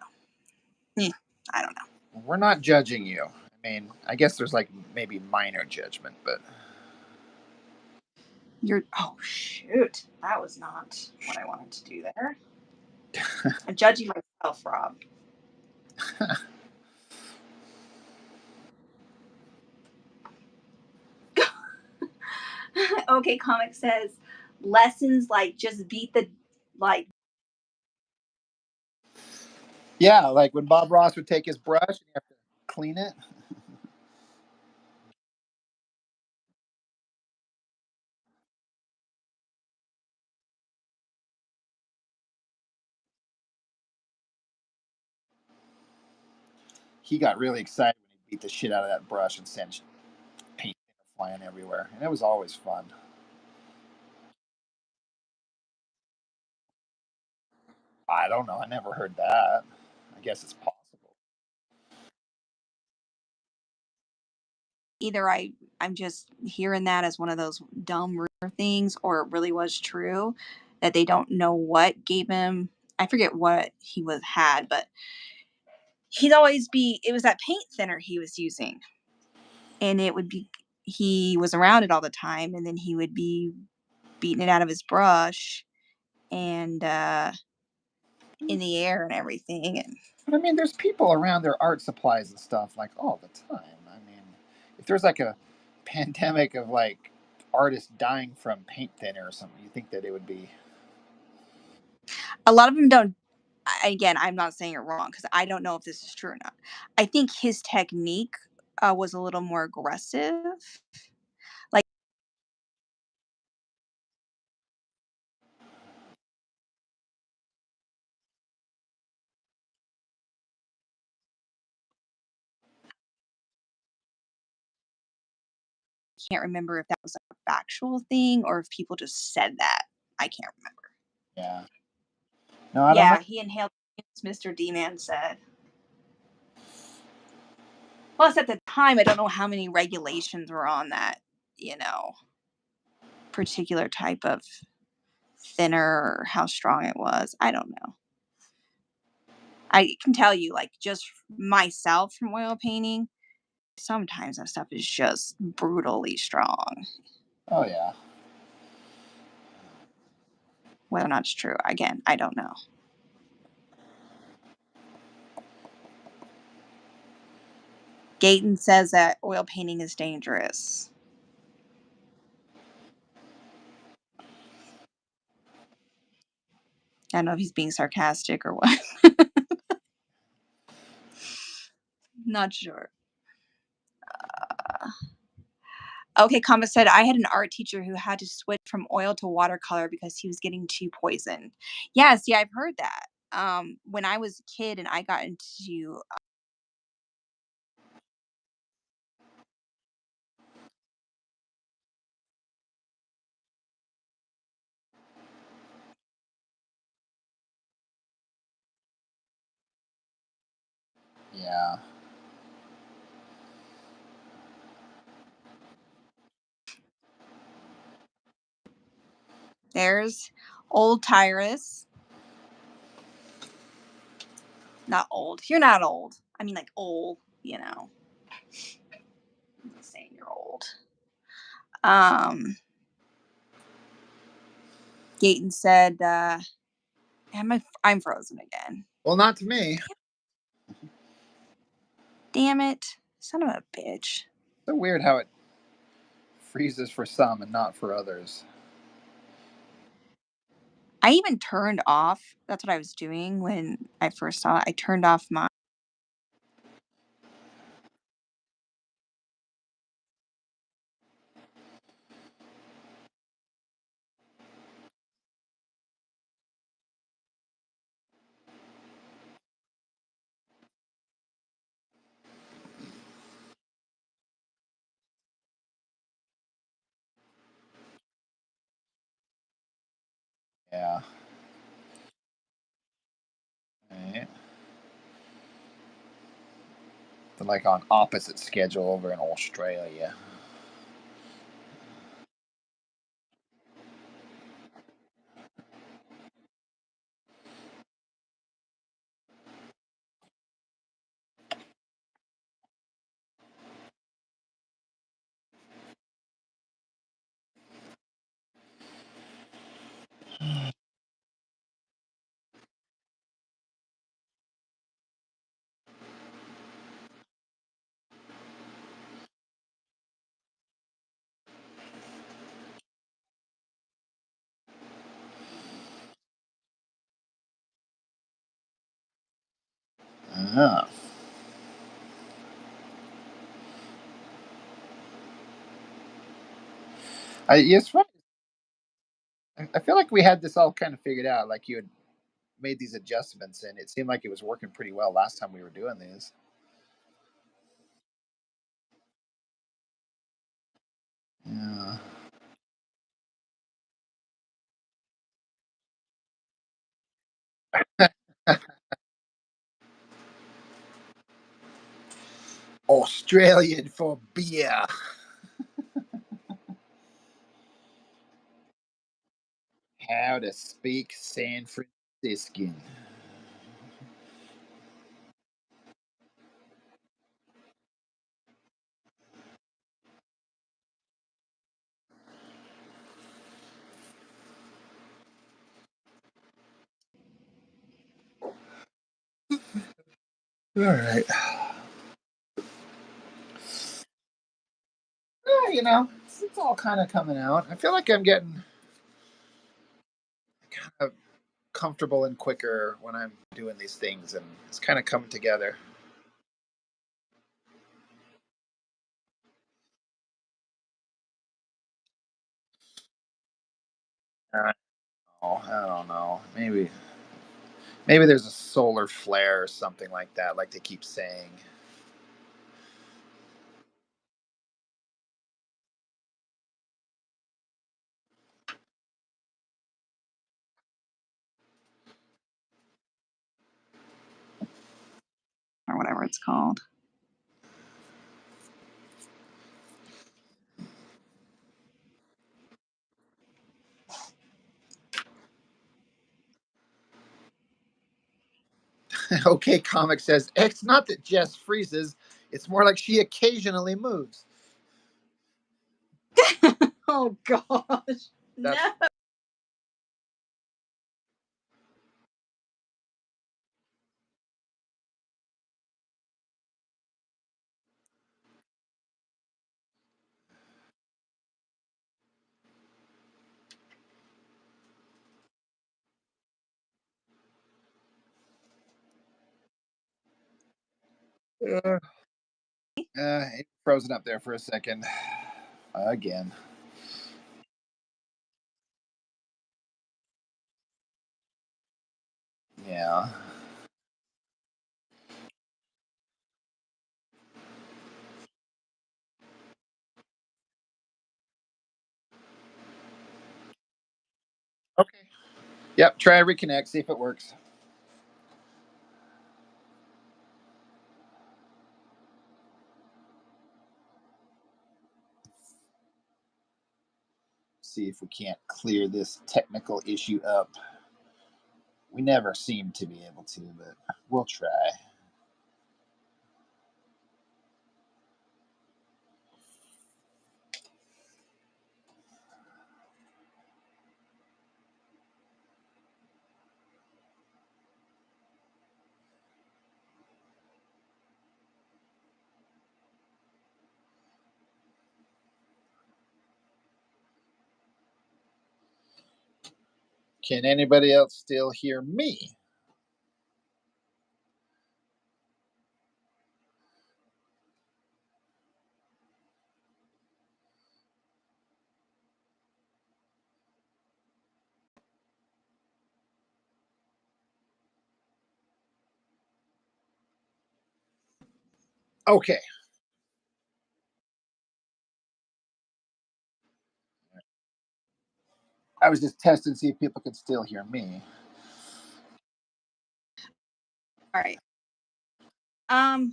I don't know. We're not judging you. I mean, I guess there's like maybe minor judgment, but Oh shoot. That was not what I wanted to do there. I'm judging myself, Rob. Okay, comic says lessons like just beat the like yeah, like when Bob Ross would take his brush and you have to clean it. He got really excited when he beat the shit out of that brush and sent paint flying everywhere, and it was always fun. I don't know. I never heard that. I guess it's possible. either I'm just hearing that as one of those dumb rumor things or it really was true that they don't know what gave him. I forget what he was had, but he'd always be it was that paint thinner he was using. And it would be he was around it all the time and then he would be beating it out of his brush and in the air and everything and But I mean, there's people around their art supplies and stuff like all the time. I mean, if there's like a pandemic of like artists dying from paint thinner or something, you think that it would be. a lot of them don't. Again, I'm not saying it wrong because I don't know if this is true or not. I think his technique was a little more aggressive. Like, I can't remember if that was a factual thing or if people just said that. I can't remember. Yeah. No, I don't know. Yeah, he inhaled. Mr. D Man said. Plus, at the time, I don't know how many regulations were on that. You know, particular type of thinner or how strong it was. I don't know. I can tell you, like, just myself from oil painting, sometimes that stuff is just brutally strong. Oh yeah. Whether or not it's true, again, I don't know. Gayton says that oil painting is dangerous. I don't know if he's being sarcastic or what. Not sure. Okay, Kama said, I had an art teacher who had to switch from oil to watercolor because he was getting too poisoned. Yes, yeah, I've heard that. When I was a kid and I got into Yeah. There's old Tyrus. Not old. You're not old. I mean, like old, you know. I'm not saying you're old. Gayton said, I'm frozen again. Well, not to me. Damn it. Son of a bitch. So weird how it freezes for some and not for others. I even turned off. That's what I was doing when I first saw it. I turned off my. Yeah. Right. They're like on opposite schedule over in Australia. Ah. It's funny. I feel like we had this all kind of figured out. Like you had made these adjustments, and it seemed like it was working pretty well last time we were doing these. Yeah. Australian for beer. How to speak San Franciscan. All right. Yeah, it's all kind of coming out. I feel like I'm getting kind of comfortable and quicker when I'm doing these things, and it's kind of coming together. I don't know. Maybe there's a solar flare or something like that, like they keep saying. Or whatever it's called. Okay, comic says it's not that Jess freezes; it's more like she occasionally moves. Oh gosh. No. That's uh, it's frozen up there for a second. Again. Yeah. Okay. Yep. Try reconnect. See if it works. See if we can't clear this technical issue up. We never seem to be able to, but we'll try. Can anybody else still hear me? Okay. I was just testing to see if people could still hear me. All right.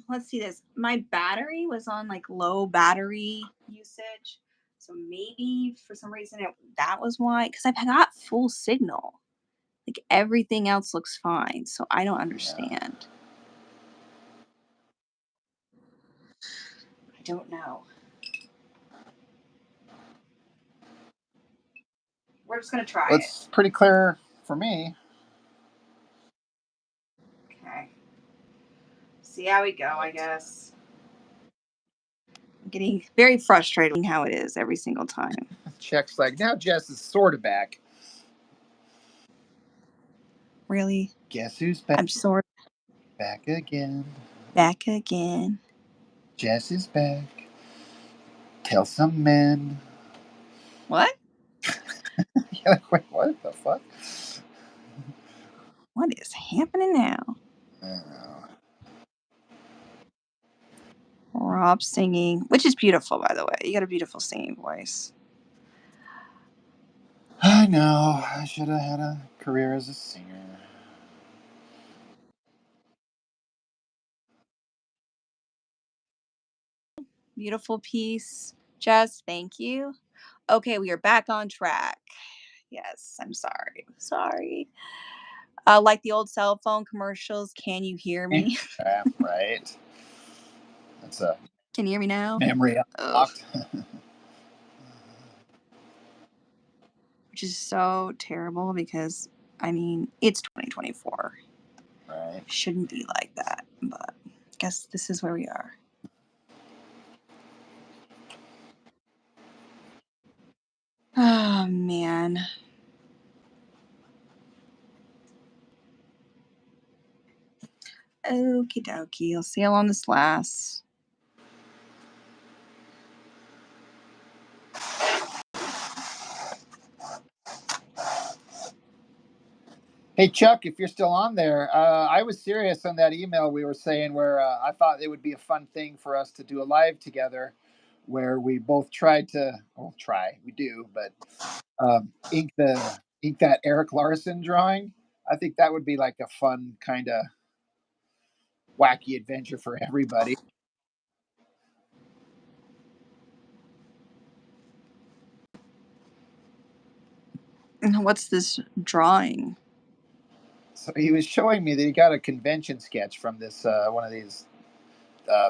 Let's see this. My battery was on like low battery usage. So maybe for some reason that was why. Because I've got full signal. Like everything else looks fine. So I don't Yeah. understand. I don't know. We're just gonna try it. It's pretty clear for me. Okay. See how we go, I Right. guess. I'm getting very frustrated how it is every single time. Check's like, now Jess is sort of back. Really? Guess who's back? I'm sort of Back again. back again. Jess is back. Tell some men. What? Yeah, wait, what the fuck? What is happening now? Uh, Rob singing, which is beautiful, by the way. You got a beautiful singing voice. I know. I should have had a career as a singer. Beautiful piece. Jess, thank you. Okay, we are back on track. Yes, I'm sorry. Sorry. Like the old cell phone commercials, can you hear me? Yeah, right. That's a Can you hear me now? memory Ugh, unlocked. which is so terrible because, I mean, it's 2024. Right. Shouldn't be like that, but I guess this is where we are. Oh, man. Okie dokie. I'll see how long this lasts. Hey Chuck, if you're still on there, I was serious on that email we were saying where I thought it would be a fun thing for us to do a live together, where we both tried to, well, try, we do, but ink that Eric Larson drawing. I think that would be like a fun kind of wacky adventure for everybody. What's this drawing? So he was showing me that he got a convention sketch from this one of these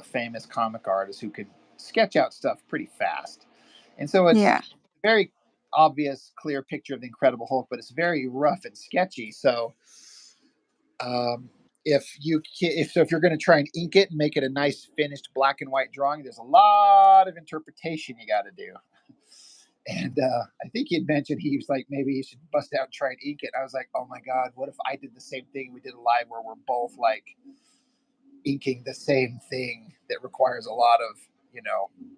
famous comic artists who can sketch out stuff pretty fast. And so it's Yeah. a very obvious, clear picture of the Incredible Hulk, but it's very rough and sketchy. So um, if you're going to try and ink it and make it a nice finished black and white drawing, there's a lot of interpretation you got to do. And I think he had mentioned he was like, maybe he should bust out and try and ink it. And I was like, oh my god, what if I did the same thing? We did a live where we're both like inking the same thing that requires a lot of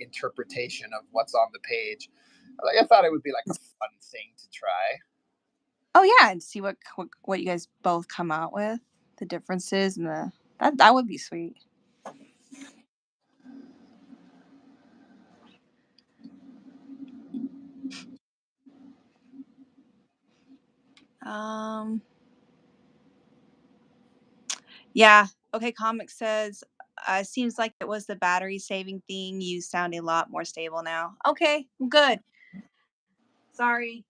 interpretation of what's on the page. Like I thought it would be like a fun thing to try. Oh yeah, and see what you guys both come out with, the differences and that would be sweet. Um yeah, okay, comic says seems like it was the battery saving thing. You sound a lot more stable now. Okay, good. Sorry.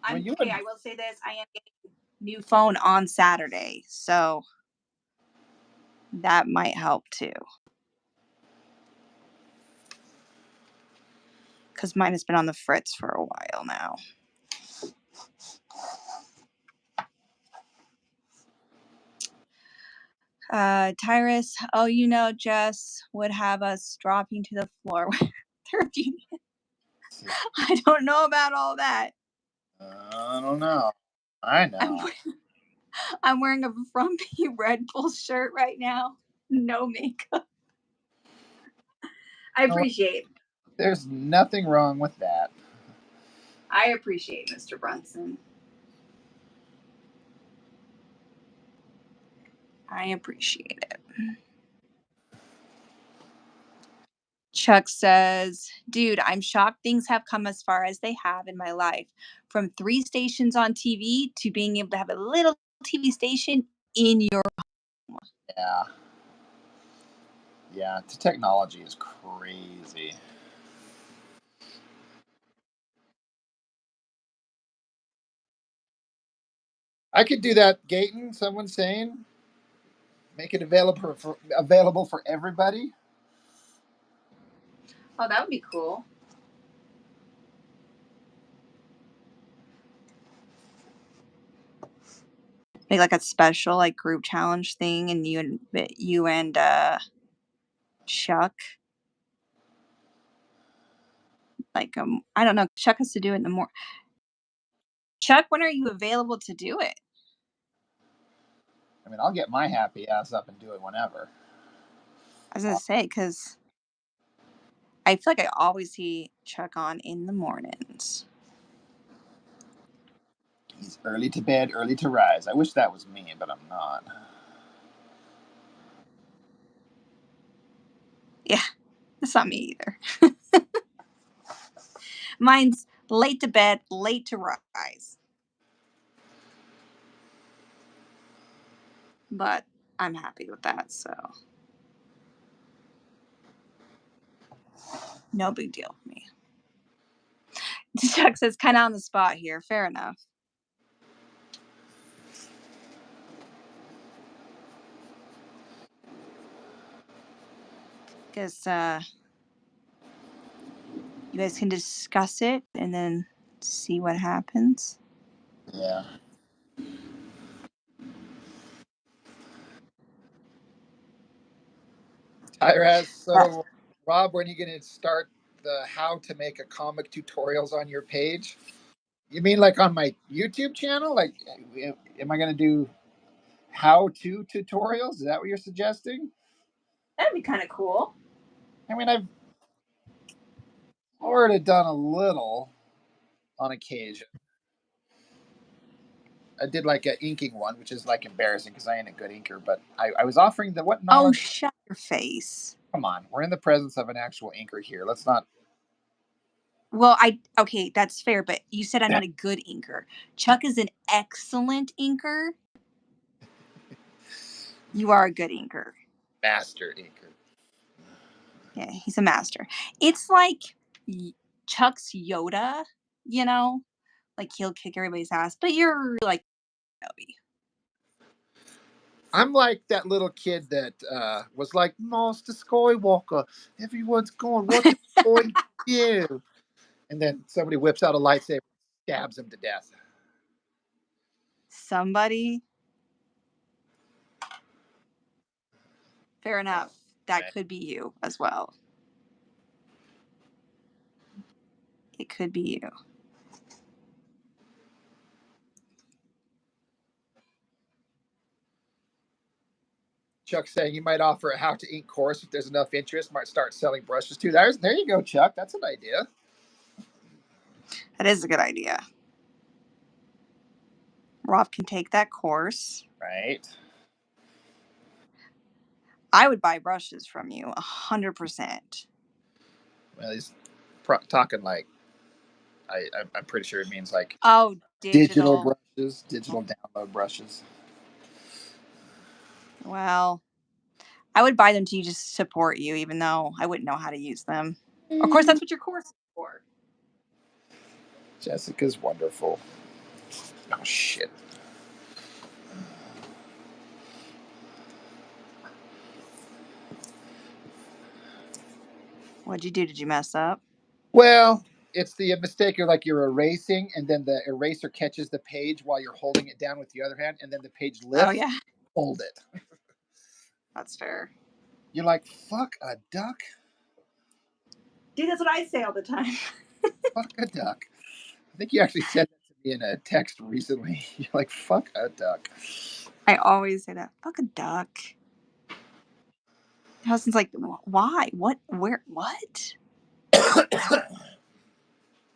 Well, I'm you okay. would. I will say this. I am getting a new phone on Saturday. So that might help too. Because mine has been on the fritz for a while now. Tyrus, oh, Jess would have us dropping to the floor with 13. I don't know about all that. I don't know. I know. I'm wearing a frumpy Red Bull shirt right now. No makeup. I appreciate. There's nothing wrong with that. I appreciate Mr. Brunson. I appreciate it. Chuck says, dude, I'm shocked things have come as far as they have in my life. From 3 stations on TV to being able to have a little TV station in your home. Yeah. Yeah, the technology is crazy. I could do that, Gayton. Someone's saying, make it available for everybody. Oh, that would be cool. Make like a special like group challenge thing, and you and Chuck. Like I don't know. Chuck has to do it in the morning. Chuck, when are you available to do it? I mean, I'll get my happy ass up and do it whenever. I was gonna say because I feel like I always see Chuck on in the mornings. He's early to bed, early to rise. I wish that was me, but I'm not. Yeah, that's not me either. Mine's late to bed, late to rise. But I'm happy with that, so no big deal for me. Chuck says kind of on the spot here. Fair enough. Guess you guys can discuss it and then see what happens. Yeah. Tyraz, so Rob, when are you going to start the how to make a comic tutorials on your page? You mean like on my YouTube channel? Like, am I going to do how to tutorials? Is that what you're suggesting? That'd be kind of cool. I mean, I've already done a little on occasion. I did like an inking one, which is like embarrassing because I ain't a good inker. But I was offering the what not Oh, on. shut your face. Come on, we're in the presence of an actual inker here. Let's not. Well, okay, that's fair, but you said I'm not a good inker. Chuck is an excellent inker. You are a good inker. Master inker. Yeah, he's a master. It's like Chuck's Yoda, like he'll kick everybody's ass, but you're like Kenobi. I'm like that little kid that was like, Master Skywalker, everyone's gone. What are we going to do? And then somebody whips out a lightsaber, stabs him to death. Somebody. Fair enough. That Right. could be you as well. It could be you. Chuck saying you might offer a how to ink course if there's enough interest. Might start selling brushes too. There you go, Chuck. That's an idea. That is a good idea. Rob can take that course. Right. I would buy brushes from you 100%. Well, he's talking like I'm pretty sure it means like Oh, digital digital. brushes, digital download brushes. Well, I would buy them to just support you, even though I wouldn't know how to use them. Of course, that's what your course is for. Jessica's wonderful. Oh, shit. What'd you do? Did you mess up? Well, it's the mistake of like you're erasing, and then the eraser catches the page while you're holding it down with the other hand, and then the page Oh, lifts. yeah. Hold it. That's fair. You're like, fuck a duck. Dude, that's what I say all the time. Fuck a duck. I think you actually said that to me in a text recently. You're like, fuck a duck. I always say that. Fuck a duck. Husband's like, why? What? Where? What?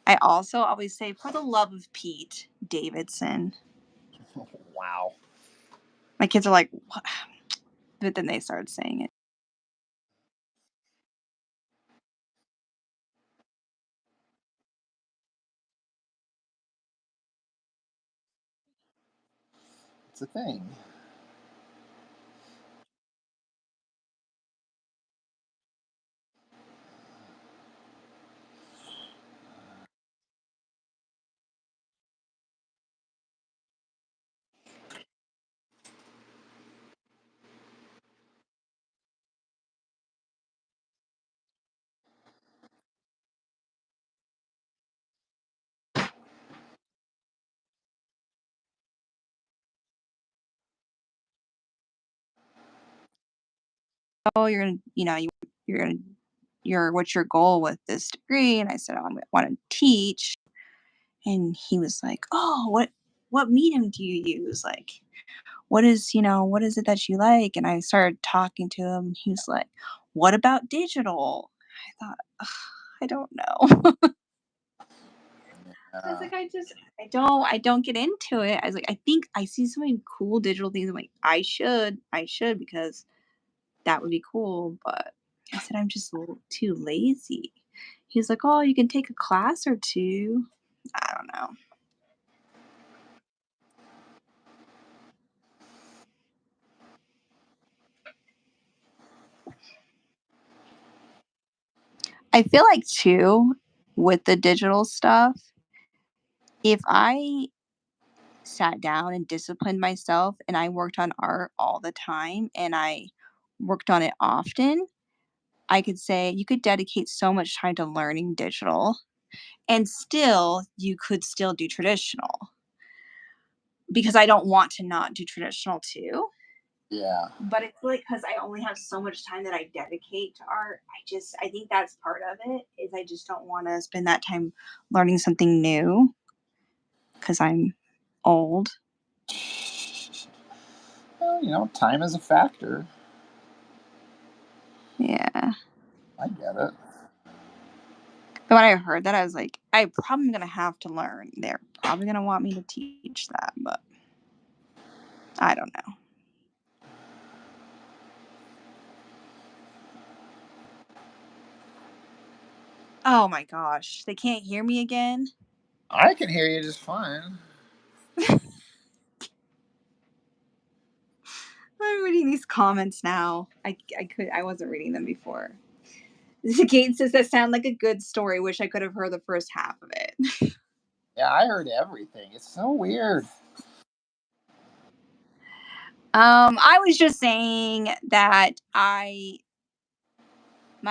I also always say, for the love of Pete Davidson. Wow. My kids are like, what? But then they started saying it. It's a thing. Oh, you're gonna, you're gonna, what's your goal with this degree? And I said, oh, I want to teach. And he was like, oh, what medium do you use? Like, what is it that you like? And I started talking to him. He was like, what about digital? I thought, ugh, I don't know. I was like, I don't get into it. I was like, I think I see so many cool digital things. I'm like, I should because that would be cool. But I said, I'm just a little too lazy. He was like, oh, you can take a class or two. I don't know. I feel like too with the digital stuff, if I sat down and disciplined myself and I worked on art all the time and I worked on it often, I could say you could dedicate so much time to learning digital and still you could still do traditional because I don't want to not do traditional too. Yeah. But it's like because I only have so much time that I dedicate to art, I think that's part of it is I just don't want to spend that time learning something new because I'm old. Well, time is a factor. Yeah. I get it. But when I heard that, I was like, I probably gonna have to learn. They're probably gonna want me to teach that, but I don't know. Oh my gosh, they can't hear me again. I can hear you just fine. I'm reading these comments now. I wasn't reading them before. Kate says that sound like a good story. Wish I could have heard the first half of it. Yeah, I heard everything. It's so weird. I was just saying that my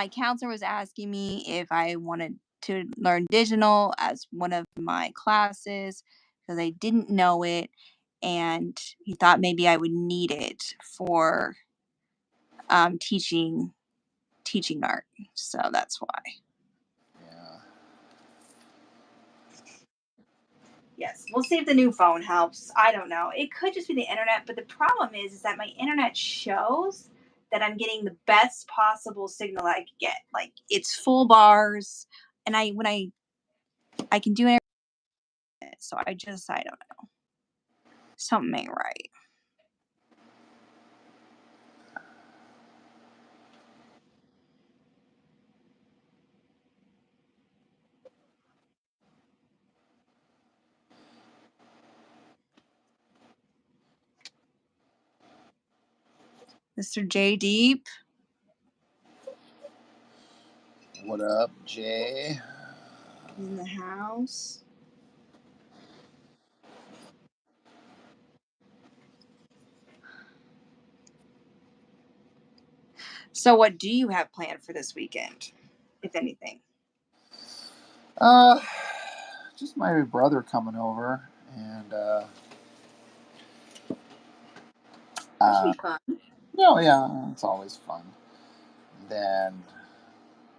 counselor was asking me if I wanted to learn digital as one of my classes because I didn't know it and he thought maybe I would need it for teaching art. So that's why. Yeah. Yes, we'll see if the new phone helps. I don't know. It could just be the internet, but the problem is that my internet shows that I'm getting the best possible signal I could get. Like it's full bars, and I can do it. So I don't know. Something ain't right. Mr. J Deep. What up, Jay? He's in the house. So what do you have planned for this weekend, if anything? Just my brother coming over, and That should be fun. yeah, it's always fun. Then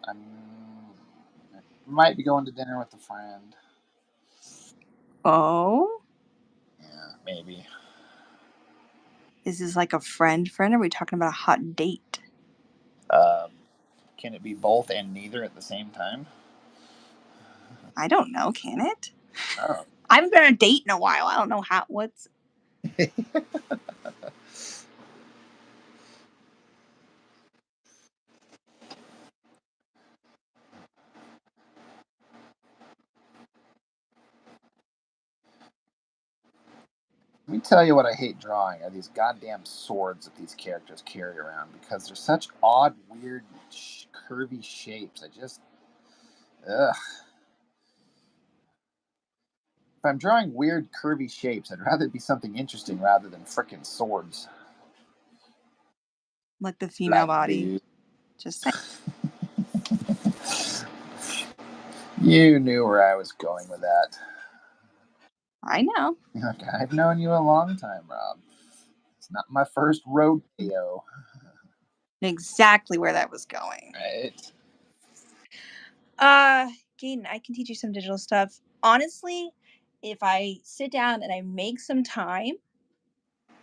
I might be going to dinner with a friend. Oh, Yeah, maybe. is this like a friend? Or are we talking about a hot date? Um, can it be both and neither at the same time? I don't know. Can it? Oh. I haven't been on a date in a while. I don't know how. What's Let me tell you what I hate drawing are these goddamn swords that these characters carry around because they're such odd, weird, curvy shapes. Ugh. If I'm drawing weird, curvy shapes, I'd rather it be something interesting rather than frickin' swords. like the female Like, body? dude. Just say. You knew where I was going with that. I know Look, I've known you a long time, Rob. It's not my first rodeo. exactly where that was going. Right? Gaten, I can teach you some digital stuff. Honestly, if I sit down and I make some time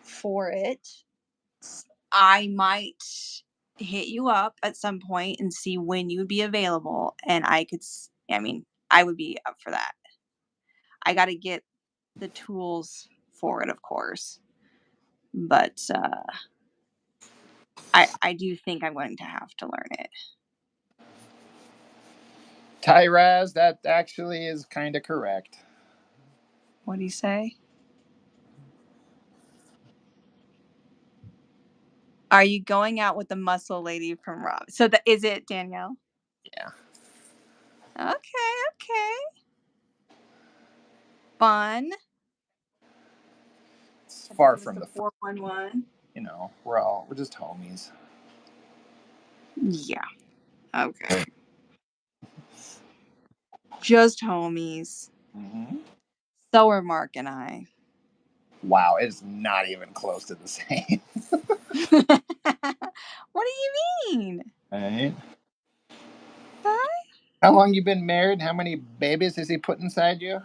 for it, I might hit you up at some point and see when you would be available. And I mean, I would be up for that. I got to get the tools for it, of course. But I do think I'm going to have to learn it. Tyraz, that actually is kind of correct. What do you say? Are you going out with the muscle lady from Rob? So is it Danielle? Yeah. Okay. Fun. It's Have to far give us from the the, 411. we're just homies. Yeah. Okay. Just homies. Mm-hmm. So are Mark and I. Wow, it's not even close to the same. What do you mean? Right? Huh? How long you been married? How many babies has he put inside you?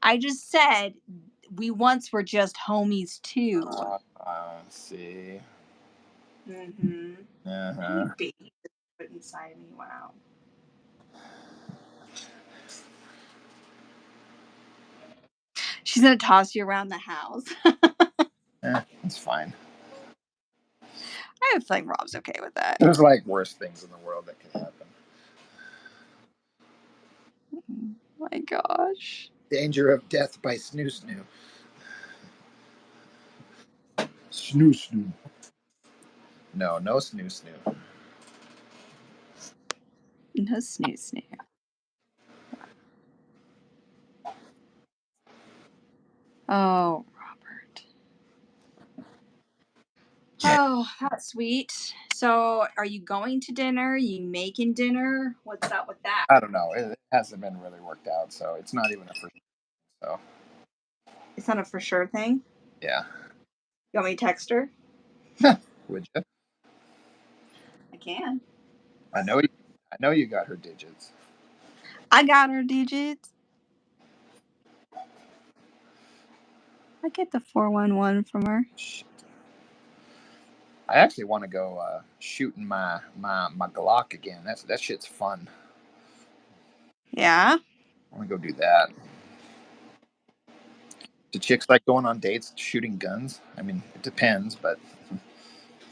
I just said we once were just homies too. See. Mm-hmm. How Uh-huh. many babies put inside me? Wow. She's gonna toss you around the house. It's fine. I feel like Rob's okay with that. There's like worse things in the world that can happen. Oh my gosh. Danger of death by snoo snoo. Snoo snoo. No, no snoo snoo. No snoo snoo. Oh, Robert. Yeah. Oh, that's sweet. So, are you going to dinner? Are you making dinner? What's up with that? I don't know. It hasn't been really worked out, so it's not even a first. So It's not a for sure thing. yeah. You want me to text her? Would you? I can. I know you. I know you got her digits. I got her digits. I get the 411 from her. Shit. I actually want to go shooting my Glock again. That shit's fun. Yeah. I want to go do that. Do chicks like going on dates shooting guns? I mean, it depends, but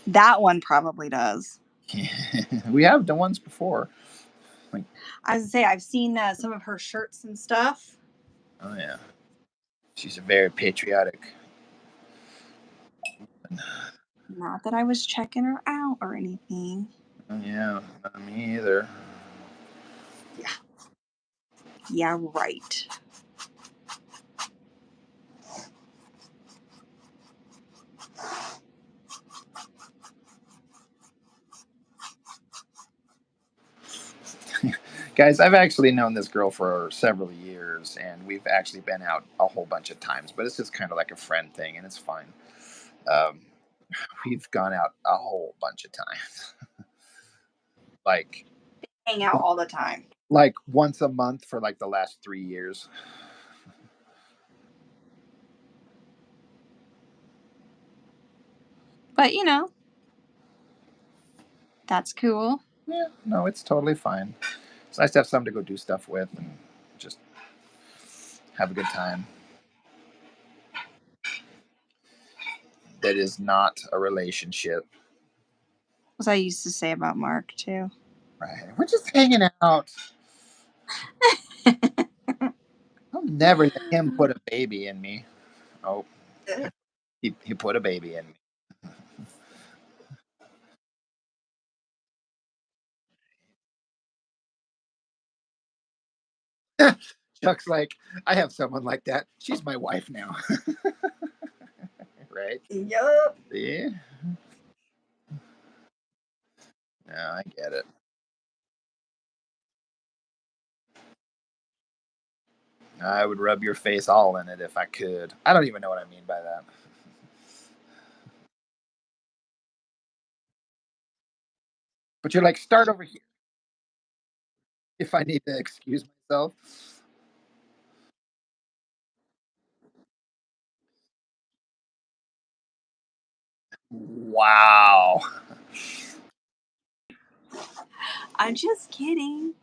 That one probably does. we have done once before. Like, I was gonna say I've seen some of her shirts and stuff. oh yeah, she's a very patriotic. Not that I was checking her out or anything. Oh yeah, not me either. Yeah. Yeah, right. Guys, I've actually known this girl for several years, and we've actually been out a whole bunch of times. But it's just kind of like a friend thing, and it's fine. Um, we've gone out a whole bunch of times, like Hang out all the time. like once a month for like the last 3 years. But that's cool. Yeah, no, it's totally fine. It's nice to have something to go do stuff with and just have a good time. That is not a relationship, What I used to say about Mark too. right? We're just hanging out. I'll never let him put a baby in me. Oh, he put a baby in me. Chuck's like, I have someone like that. She's my wife now. Right? Yup. See? Yeah, I get it. I would rub your face all in it if I could. I don't even know what I mean by that. But you're like, start over here if I need to excuse myself. Wow. I'm just kidding.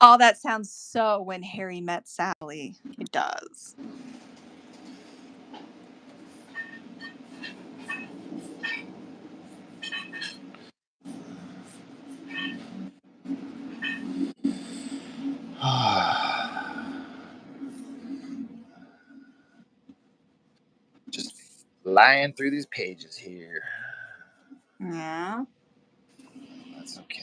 Oh, that sounds so When Harry Met Sally. It does. Just flying through these pages here. Yeah. That's okay.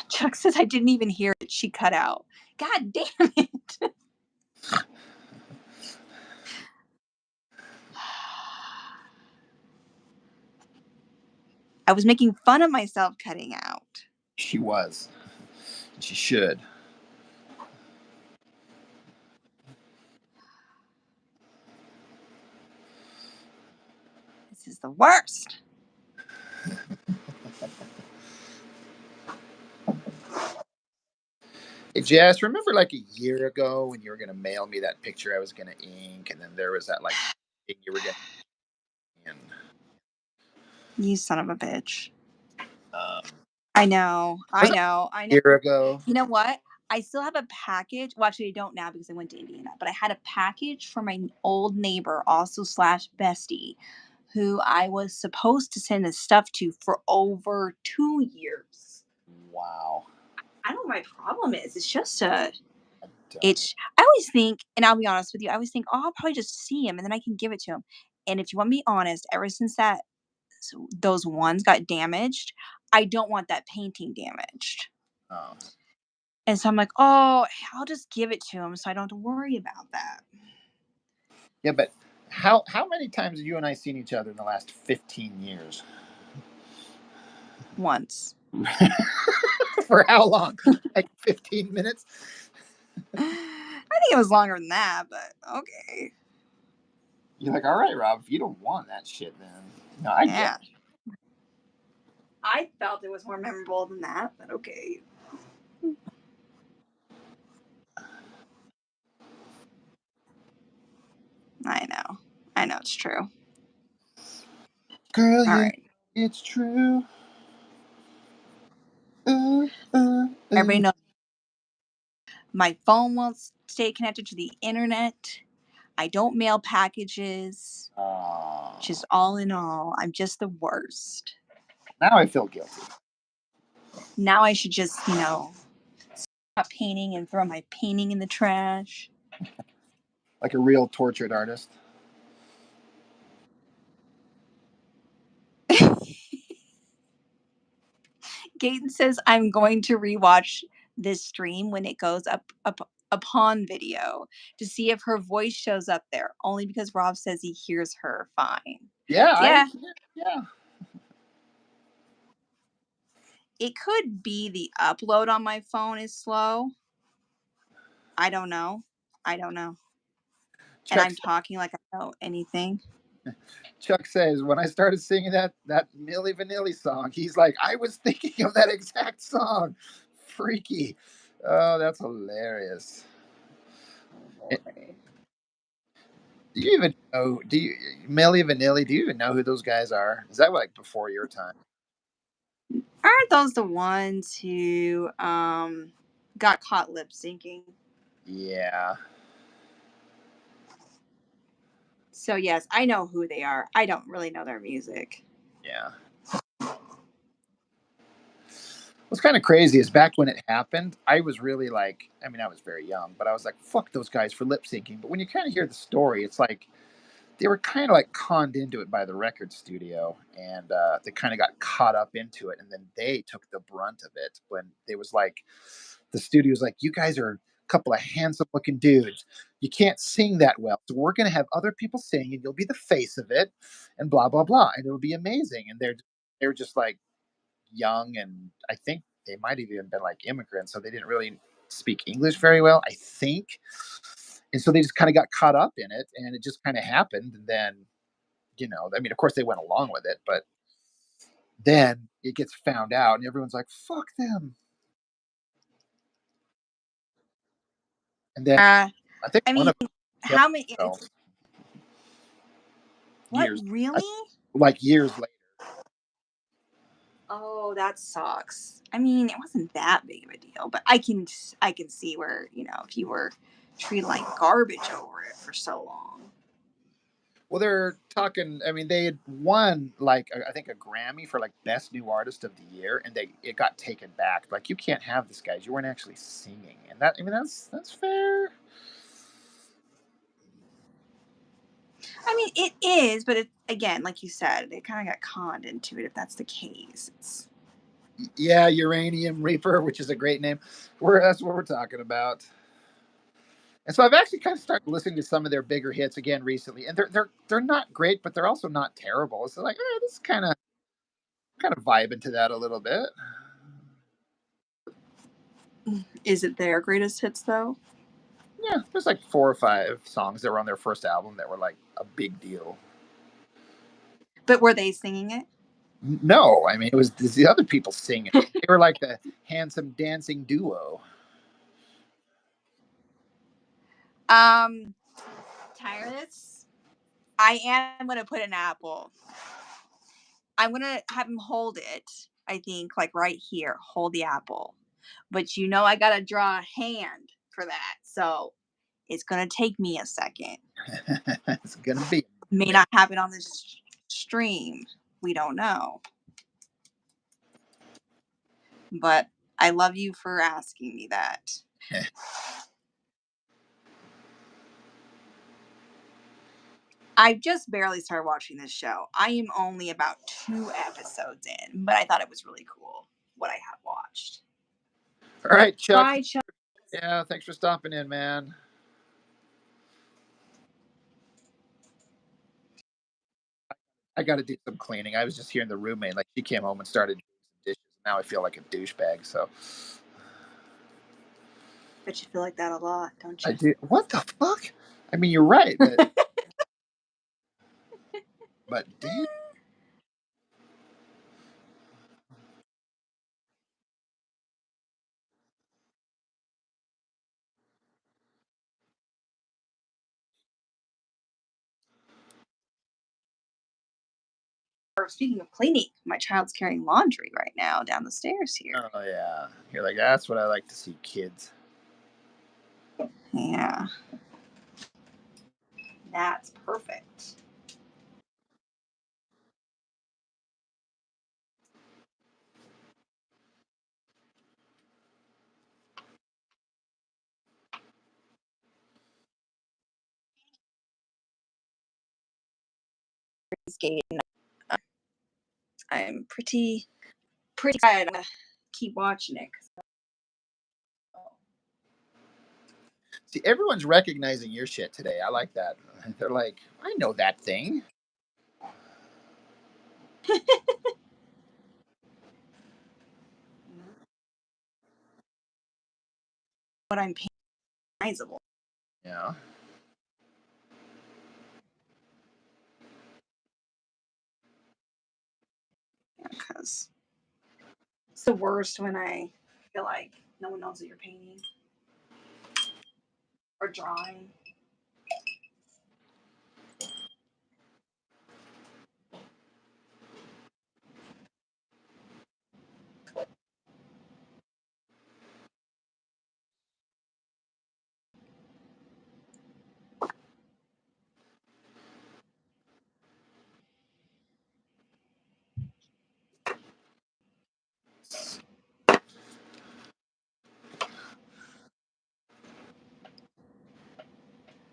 Chuck says I didn't even hear it. She cut out. God damn it. I was making fun of myself cutting out. She was. She should. This is the worst. Hey, Jess, remember like a year ago when you were going to mail me that picture I was going to ink, and then there was that like thing you were going to in? You son of a bitch. Um, I know. was I that know. I a know. year ago? You know what? I still have a package. Well, actually, I don't now because I went to Indiana. But I had a package from my old neighbor, also slash bestie, who I was supposed to send this stuff to for over 2 years. Wow. I don't know what my problem is. It's just a. I don't. It's. I always think, and I'll be honest with you. I always think, oh, I'll probably just see him and then I can give it to him. And if you want me honest, ever since those ones got damaged, I don't want that painting damaged. Oh. And so I'm like, oh, I'll just give it to him so I don't have to worry about that. Yeah, but how many times have you and I seen each other in the last 15 years? Once. For how long? Like 15 minutes? I think it was longer than that, but okay. You're like, all right, Rob, if you don't want that shit, then no, I get Yeah. I felt it was more memorable than that, but okay. I know. I know it's true. Girl, All yeah, right. it's true. Ooh, ooh, Everybody ooh. knows my phone won't stay connected to the internet. I don't mail packages. Oh, Just all in all, I'm just the worst. now I feel guilty. Now I should just, stop painting and throw my painting in the trash. Like a real tortured artist. Gaten says I'm going to rewatch this stream when it goes up upon video to see if her voice shows up there. Only because Rob says he hears her fine. Yeah, Yeah, yeah. it could be the upload on my phone is slow. I don't know. I don't know. And Chuck I'm talking like I know anything. Chuck says when I started singing that Milli Vanilli song, he's like, I was thinking of that exact song. Freaky. Oh, that's hilarious. Eh, Do you even know? Do you Milli Vanilli? Do you even know who those guys are? Is that like before your time? Aren't those the ones who got caught lip syncing? Yeah, So yes, I know who they are. I don't really know their music. yeah. What's kind of crazy is back when it happened, I was really like, I mean, I was very young, but I was like, fuck those guys for lip syncing. But when you kind of hear the story, it's like they were kind of like conned into it by the record studio, and they kind of got caught up into it, and then they took the brunt of it when they was like, the studio's like, you guys are a couple of handsome looking dudes, you can't sing that well, so we're going to have other people sing and you'll be the face of it, and blah blah blah, and it'll be amazing. And they were just like young, and I think they might have even been like immigrants, so they didn't really speak English very well, I think. And so they just kind of got caught up in it, and it just kind of happened. And then, I mean, of course they went along with it, but then it gets found out, and everyone's like, "Fuck them." And then Uh, I think I one mean, of them killed how many? It's themselves what years, really? like years later. Oh, that sucks. I mean, it wasn't that big of a deal, but I can see where if you were treated like garbage over it for so long. Well, they're talking. I mean, they had won like I think a Grammy for like best new artist of the year, and it got taken back. Like, you can't have this, guys. You weren't actually singing, and that, I mean, that's fair. I mean, it is, but it again, like you said, they kind of got conned into it. If that's the case, Yeah, Uranium Reaper, which is a great name. That's what we're talking about. And so I've actually kind of started listening to some of their bigger hits again recently, and they're not great, but they're also not terrible. So like, this is kind of vibing to that a little bit. is it their greatest hits though? Yeah, there's like 4 or 5 songs that were on their first album that were like a big deal. But were they singing it? No, I mean, it was the other people singing. They were like the handsome dancing duo. Um, Tyrus, I am gonna put an apple. I'm gonna have him hold it. I think like right here, hold the apple. But I gotta draw a hand for that, so it's gonna take me a second. It's gonna be May a not happen on this stream. We don't know. But I love you for asking me that. minute. I just barely started watching this show. I am only about 2 episodes in, but I thought it was really cool what I had watched. All right, Chuck. Bye, Chuck. Yeah, thanks for stopping in, man. I got to do some cleaning. I was just hearing the roommate, like, she came home and started doing some dishes. Now I feel like a douchebag. So Bet you feel like that a lot, don't I you? do. What the fuck? I mean, you're right, but damn. Speaking of cleaning, my child's carrying laundry right now down the stairs here. Oh yeah, you're like, that's what I like to see, kids. Yeah, that's perfect. I'm pretty excited. keep watching it. See, everyone's recognizing your shit today. I like that. They're like, I know that thing. What I'm recognizable Yeah. because it's the worst when I feel like no one knows that you're painting or drawing.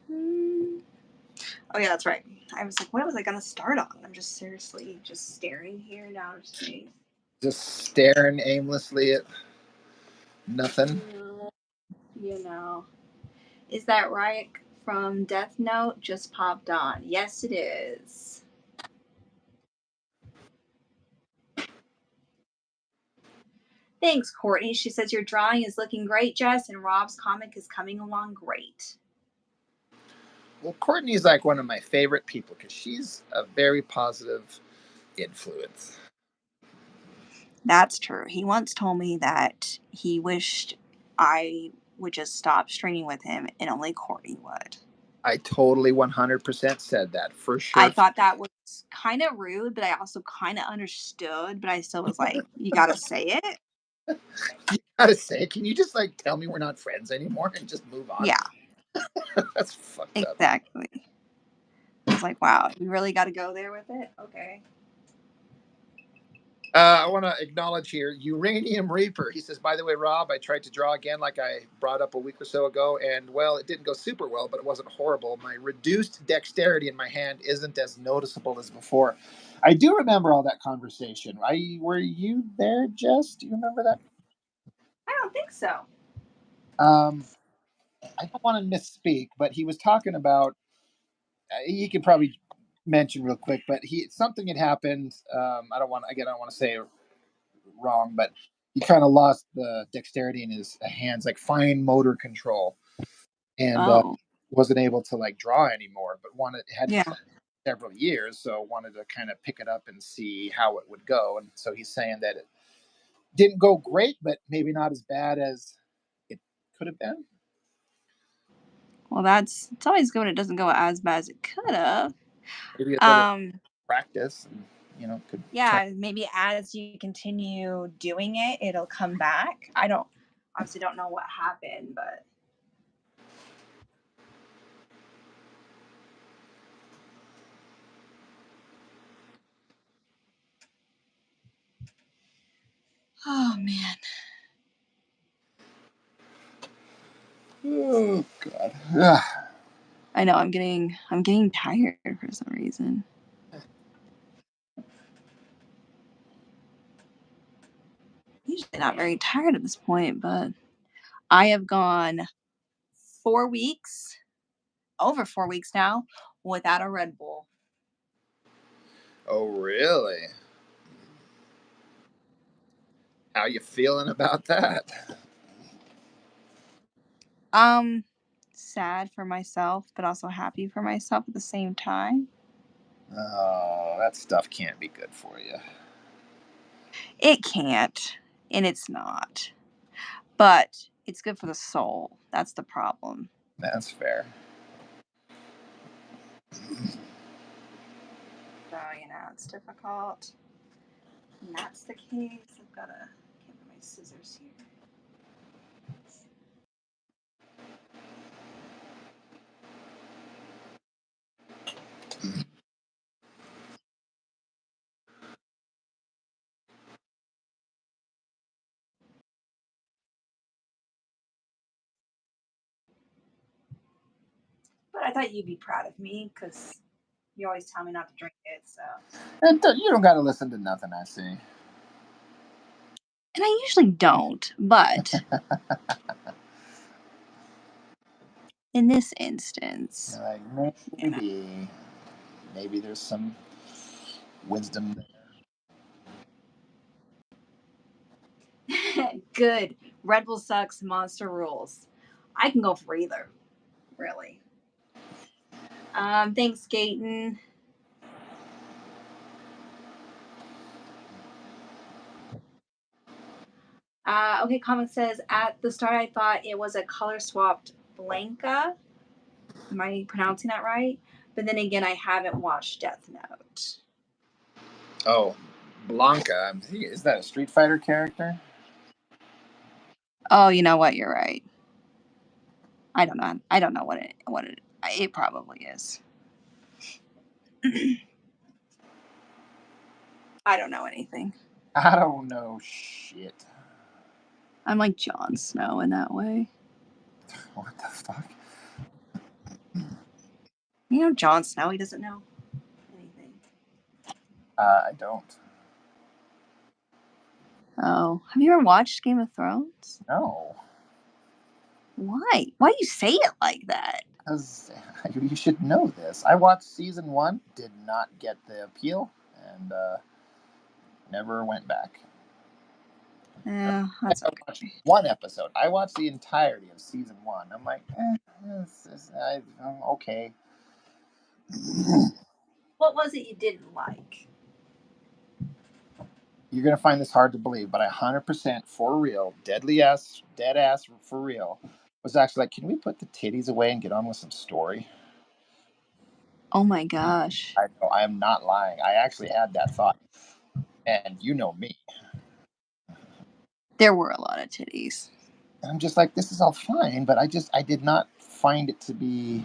Hmm. Oh yeah, that's right. I was like, what was I gonna start on? I'm just seriously just staring here now. Just saying. Just staring aimlessly at nothing. You know, is that right? From Death Note just popped on. Yes, it is. Thanks, Courtney. She says your drawing is looking great, Jess, and Rob's comic is coming along great. Well, Courtney's like one of my favorite people because she's a very positive influence. That's true. He once told me that he wished I would just stop streaming with him and only Courtney would. I totally 100% said that for I sure. thought that was kind of rude, but I also kind of understood, but I still was like, you got to say it. You gotta say, can you just like tell me we're not friends anymore and just move on? Yeah, That's fucked up. exactly. I was like, wow, you really got to go there with it? Okay. I want to acknowledge here Uranium Reaper. He says, by the way, Rob, I tried to draw again like I brought up a week or so ago, and well, it didn't go super well, but it wasn't horrible. My reduced dexterity in my hand isn't as noticeable as before. I do remember all that conversation. Were you there, Jess? Do you remember that? I don't think so. Um, I don't want to misspeak, but he was talking about. You could probably mention real quick, but he something had happened. I don't want to say it wrong, but he kind of lost the dexterity in his hands, like fine motor control, and Oh, wasn't able to like draw anymore. But wanted hadn't yeah. drawn several years, so wanted to kind of pick it up and see how it would go. And so he's saying that it didn't go great, but maybe not as bad as it could have been. Well, it's always good when it doesn't go as bad as it could have. Maybe a little Um, practice, and could turn. yeah, maybe as you continue doing it, it'll come back. I don't obviously don't know what happened, but oh man, Oh God. Ah. I know I'm getting tired for some reason. Usually not very tired at this point, but I have gone 4 weeks, over 4 weeks now, without a Red Bull. Oh, really? How you feeling about that? Um, sad for myself, but also happy for myself at the same time. Oh, that stuff can't be good for you. It can't, and it's not. But it's good for the soul. That's the problem. That's fair. So, it's difficult. And that's the case. I've got to get my scissors here. But I thought you'd be proud of me because you always tell me not to drink it. So, And you don't got to listen to nothing I say. And I usually don't, but in this instance, Like, maybe there's some wisdom yeah. Good. Red Bull sucks. Monster rules. I can go for either. Really. Thanks, Gaten. Okay, comic says at the start I thought it was a color swapped Blanca. Am I pronouncing that right? But then again, I haven't watched Death Note. Oh, Blanca. Is that a Street Fighter character? Oh, you know what? You're right. I don't know. I don't know what it probably is. I don't know anything. I don't know shit. I'm like Jon Snow in that way. What the fuck? You know Jon Snow, he doesn't know anything. I don't. Oh, have you ever watched Game of Thrones? No. Why? Why do you say it like that? Because you should know this. I watched season 1, did not get the appeal, and never went back. Yeah, that's I watched okay. one episode. I watched the entirety of season 1. I'm like, okay. What was it you didn't like? You're gonna find this hard to believe, but I 100% for real, dead ass for real, was actually like, can we put the titties away and get on with some story? Oh my gosh. I know I am not lying. I actually had that thought, and you know me. There were a lot of titties. And I'm just like, this is all fine, but I did not find it to be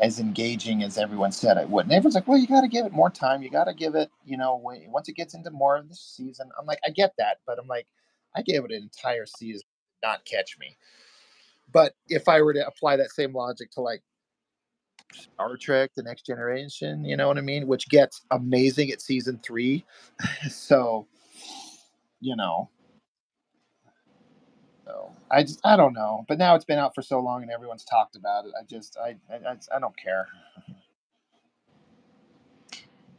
as engaging as everyone said I would. And everyone's like, well, you got to give it more time. You got to give it, once it gets into more of the season. I'm like, I get that, but I'm like, I gave it an entire season, not catch me. But if I were to apply that same logic to like Star Trek, The Next Generation, you know what I mean, which gets amazing at season 3, so you know. So I don't know, but now it's been out for so long and everyone's talked about it. I don't care.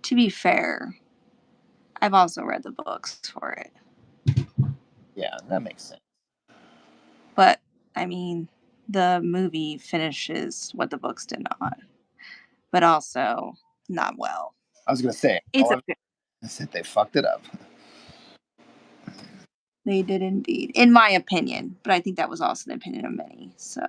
To be fair, I've also read the books for it. Yeah, that makes sense. But, I mean, the movie finishes what the books did not. But also, not well. I was gonna say, It's a I said they fucked it up. They did indeed, in my opinion. But I think that was also the opinion of many. So,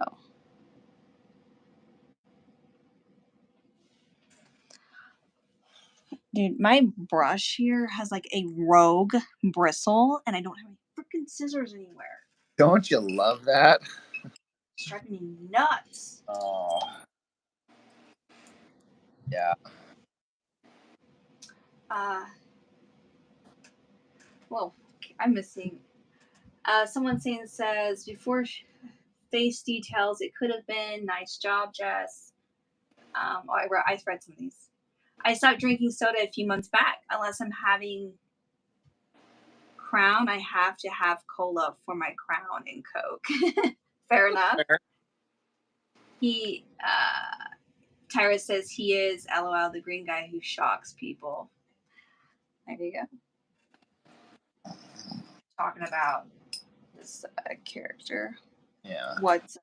dude, my brush here has like a rogue bristle, and I don't have any freaking scissors anywhere. Don't you love that? It's driving me nuts. Oh, yeah. Well, I'm missing. Someone saying says before face details, it could have been nice job, Jess. I read some of these. I stopped drinking soda a few months back. Unless I'm having Crown, I have to have cola for my Crown and Coke. Fair enough. Fair. He, Tyra says he is, LOL, the green guy who shocks people. There you go. Talking about this character. Yeah. What's.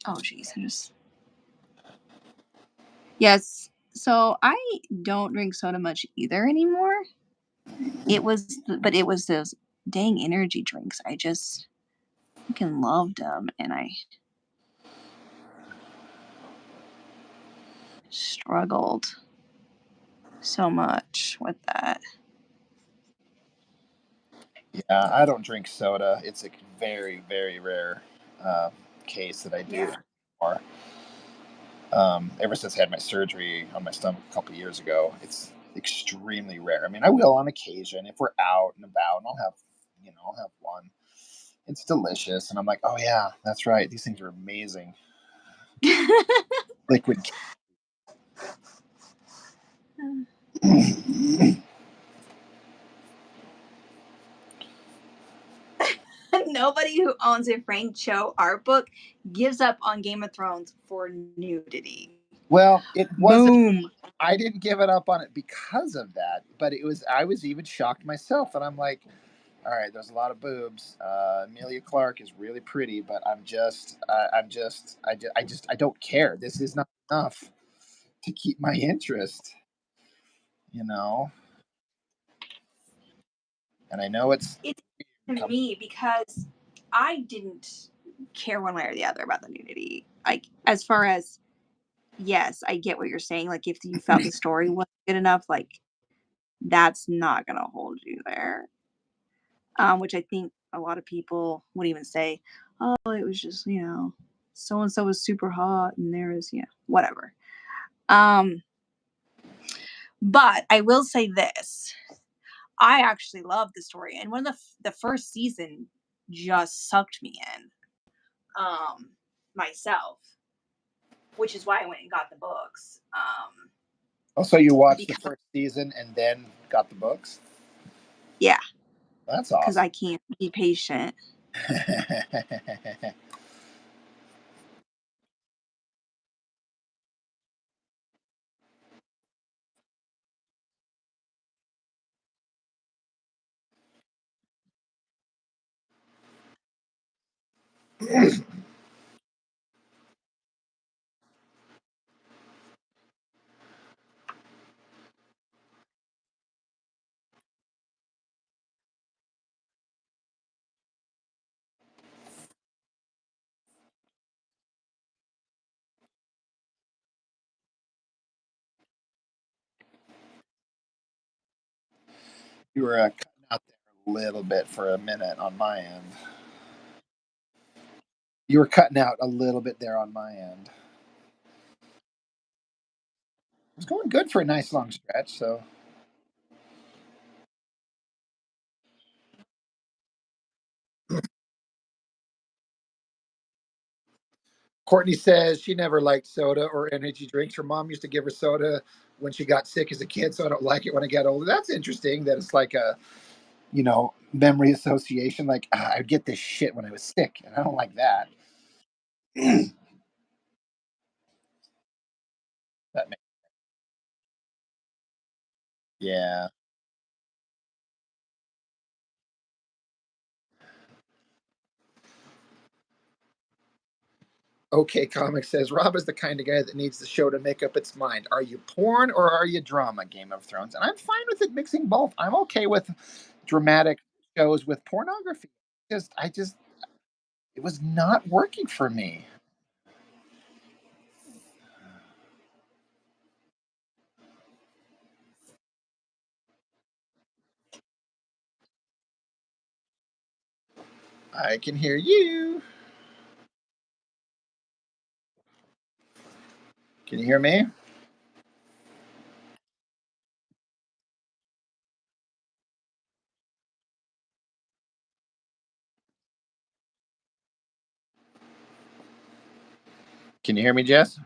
Oh, jeez. I just. Yes. So I don't drink soda much either anymore. But it was those dang energy drinks. I just fucking loved them, and I struggled so much with that. Yeah, I don't drink soda. It's a very, very rare case that I do. Yeah. Or ever since I had my surgery on my stomach a couple of years ago, it's extremely rare. I mean, I will on occasion if we're out and about, and I'll have one. It's delicious, and I'm like, oh yeah, that's right. These things are amazing. Liquid. Nobody who owns a Frank Cho art book gives up on Game of Thrones for nudity. Well, it wasn't. Boom. I didn't give it up on it because of that, but it was. I was even shocked myself, and I'm like, all right, there's a lot of boobs. Amelia Clark is really pretty, but I don't care. This is not enough to keep my interest, you know. And I know it's It's to me because I didn't care one way or the other about the nudity. Like, as far as, yes, I get what you're saying. Like, if you felt the story wasn't good enough, like, that's not gonna hold you there. Which I think a lot of people would even say, "Oh, it was just, so and so was super hot, and there is, whatever." Um, but I will say this: I actually love the story, and when the first season just sucked me in, um, myself, which is why I went and got the books. also you watched the Because first season and then got the books. yeah, That's because awesome. I can't be patient. You were cutting out there a little bit for a minute on my end. You were cutting out a little bit there on my end. It was going good for a nice long stretch. So Courtney says she never liked soda or energy drinks. Her mom used to give her soda when she got sick as a kid, so I don't like it when I get older. That's interesting. That it's like a memory association. Like I'd get this shit when I was sick, and I don't like that. That makes, yeah. Okay, Comic says Rob is the kind of guy that needs the show to make up its mind. Are you porn or are you drama? Game of Thrones, and I'm fine with it mixing both. I'm okay with dramatic shows with pornography. I just it was not working for me. I can hear you. Can you hear me? Can you hear me, Jess?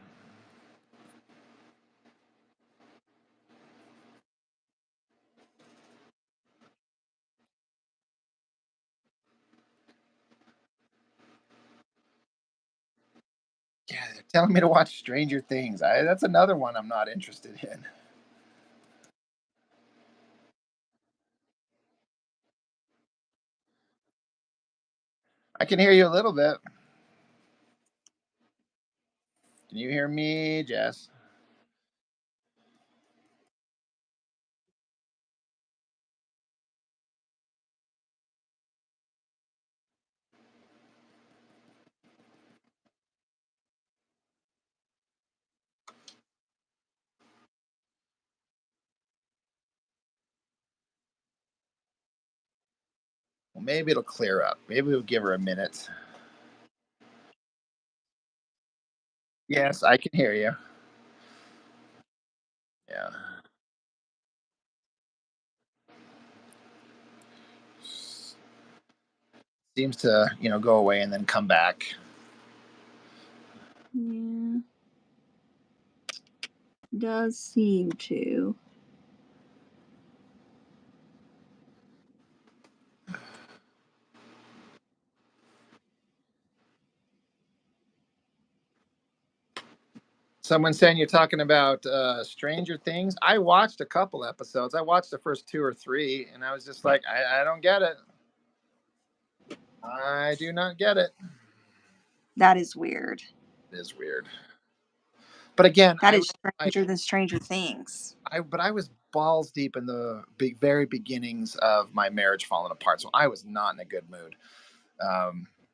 Yeah, they're telling me to watch Stranger Things. That's another one I'm not interested in. I can hear you a little bit. Can you hear me, Jess? Well, maybe it'll clear up. Maybe we'll give her a minute. Yes, I can hear you. Yeah. Seems to, go away and then come back. Yeah, does seem to. Someone saying you're talking about Stranger Things. I watched a couple episodes. I watched the first 2 or 3, and I was just like, I don't get it. I do not get it. That is weird. It is weird. But again, That is stranger than Stranger Things. I was balls deep in the very beginnings of my marriage falling apart, so I was not in a good mood.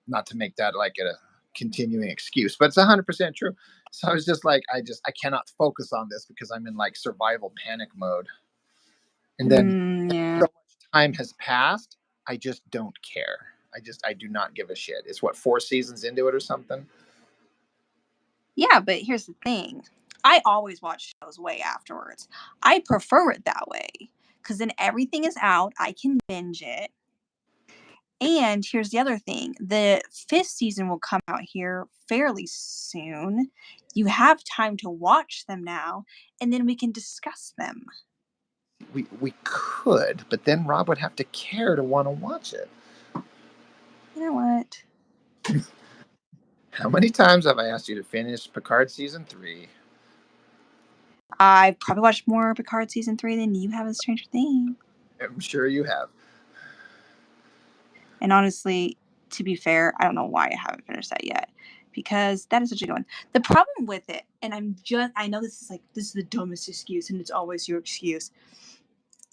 Not to make that like a continuing excuse, but it's 100% true. So I was just like, I cannot focus on this because I'm in like survival panic mode. And then Yeah. so much time has passed, I just don't care. I do not give a shit. It's what, 4 seasons into it or something. Yeah, but here's the thing. I always watch shows way afterwards. I prefer it that way because then everything is out. I can binge it. And here's the other thing. The 5th season will come out here fairly soon. You have time to watch them now, and then we can discuss them. We could, but then Rob would have to care to want to watch it. You know what? How many times have I asked you to finish Picard season 3? I've probably watched more Picard season 3 than you have in Stranger Things. I'm sure you have. And honestly, to be fair, I don't know why I haven't finished that yet. Because that is such a good one. The problem with it, and I know this is the dumbest excuse, and it's always your excuse.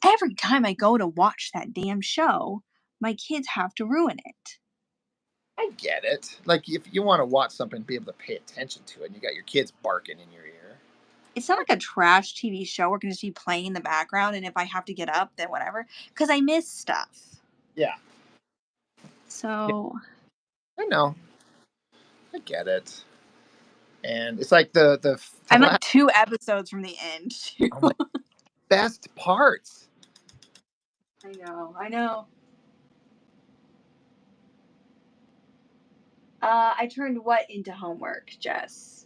Every time I go to watch that damn show, my kids have to ruin it. I get it. Like if you want to watch something and be able to pay attention to it, and you got your kids barking in your ear. It's not like a trash TV show where it can just be playing in the background, and if I have to get up, then whatever. Because I miss stuff. Yeah. So I know. I get it. And it's like the I'm like last 2 episodes from the end. oh my, best parts. I know. I turned what into homework, Jess?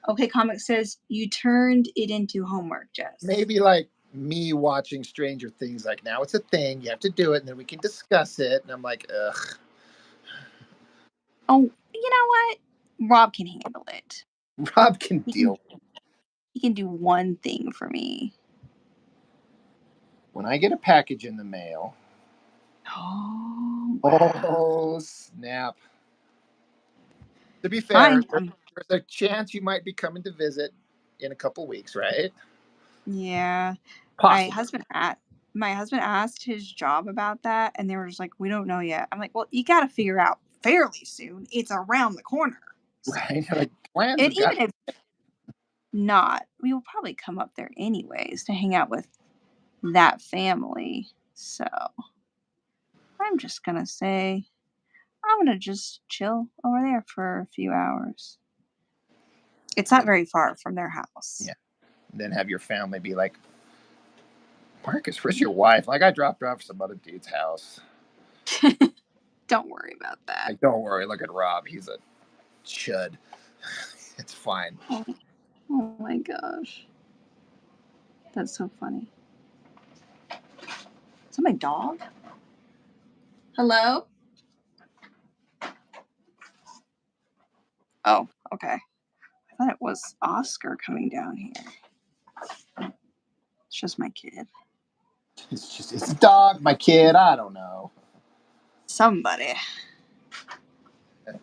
Okay, Comic says you turned it into homework, Jess. Maybe like me watching Stranger Things. Like now it's a thing. You have to do it, and then we can discuss it. And I'm like, ugh. Oh, you know what? Rob can handle it. Rob can deal. He can do one thing for me. When I get a package in the mail. Oh, wow. Oh snap! To be fair, Fine. there's a chance you might be coming to visit in a couple weeks, right? Yeah. My Possibly. husband asked his job about that, and they were just like, "We don't know yet." I'm like, "Well, you got to figure out fairly soon. It's around the corner." So, Right? Like plans and have got. even if not, we will probably come up there anyways to hang out with that family. So I'm just gonna say I'm gonna just chill over there for a few hours. It's not very far from their house. Yeah. Then have your family be like, Marcus, where's your wife? Like I dropped her off at some other dude's house. Don't worry about that. Like, don't worry, look at Rob. He's a chud. It's fine. Oh my gosh. That's so funny. Is that my dog? Hello? Oh, okay. I thought it was Oscar coming down here. It's just my kid. It's a dog, my kid. I don't know. Somebody. How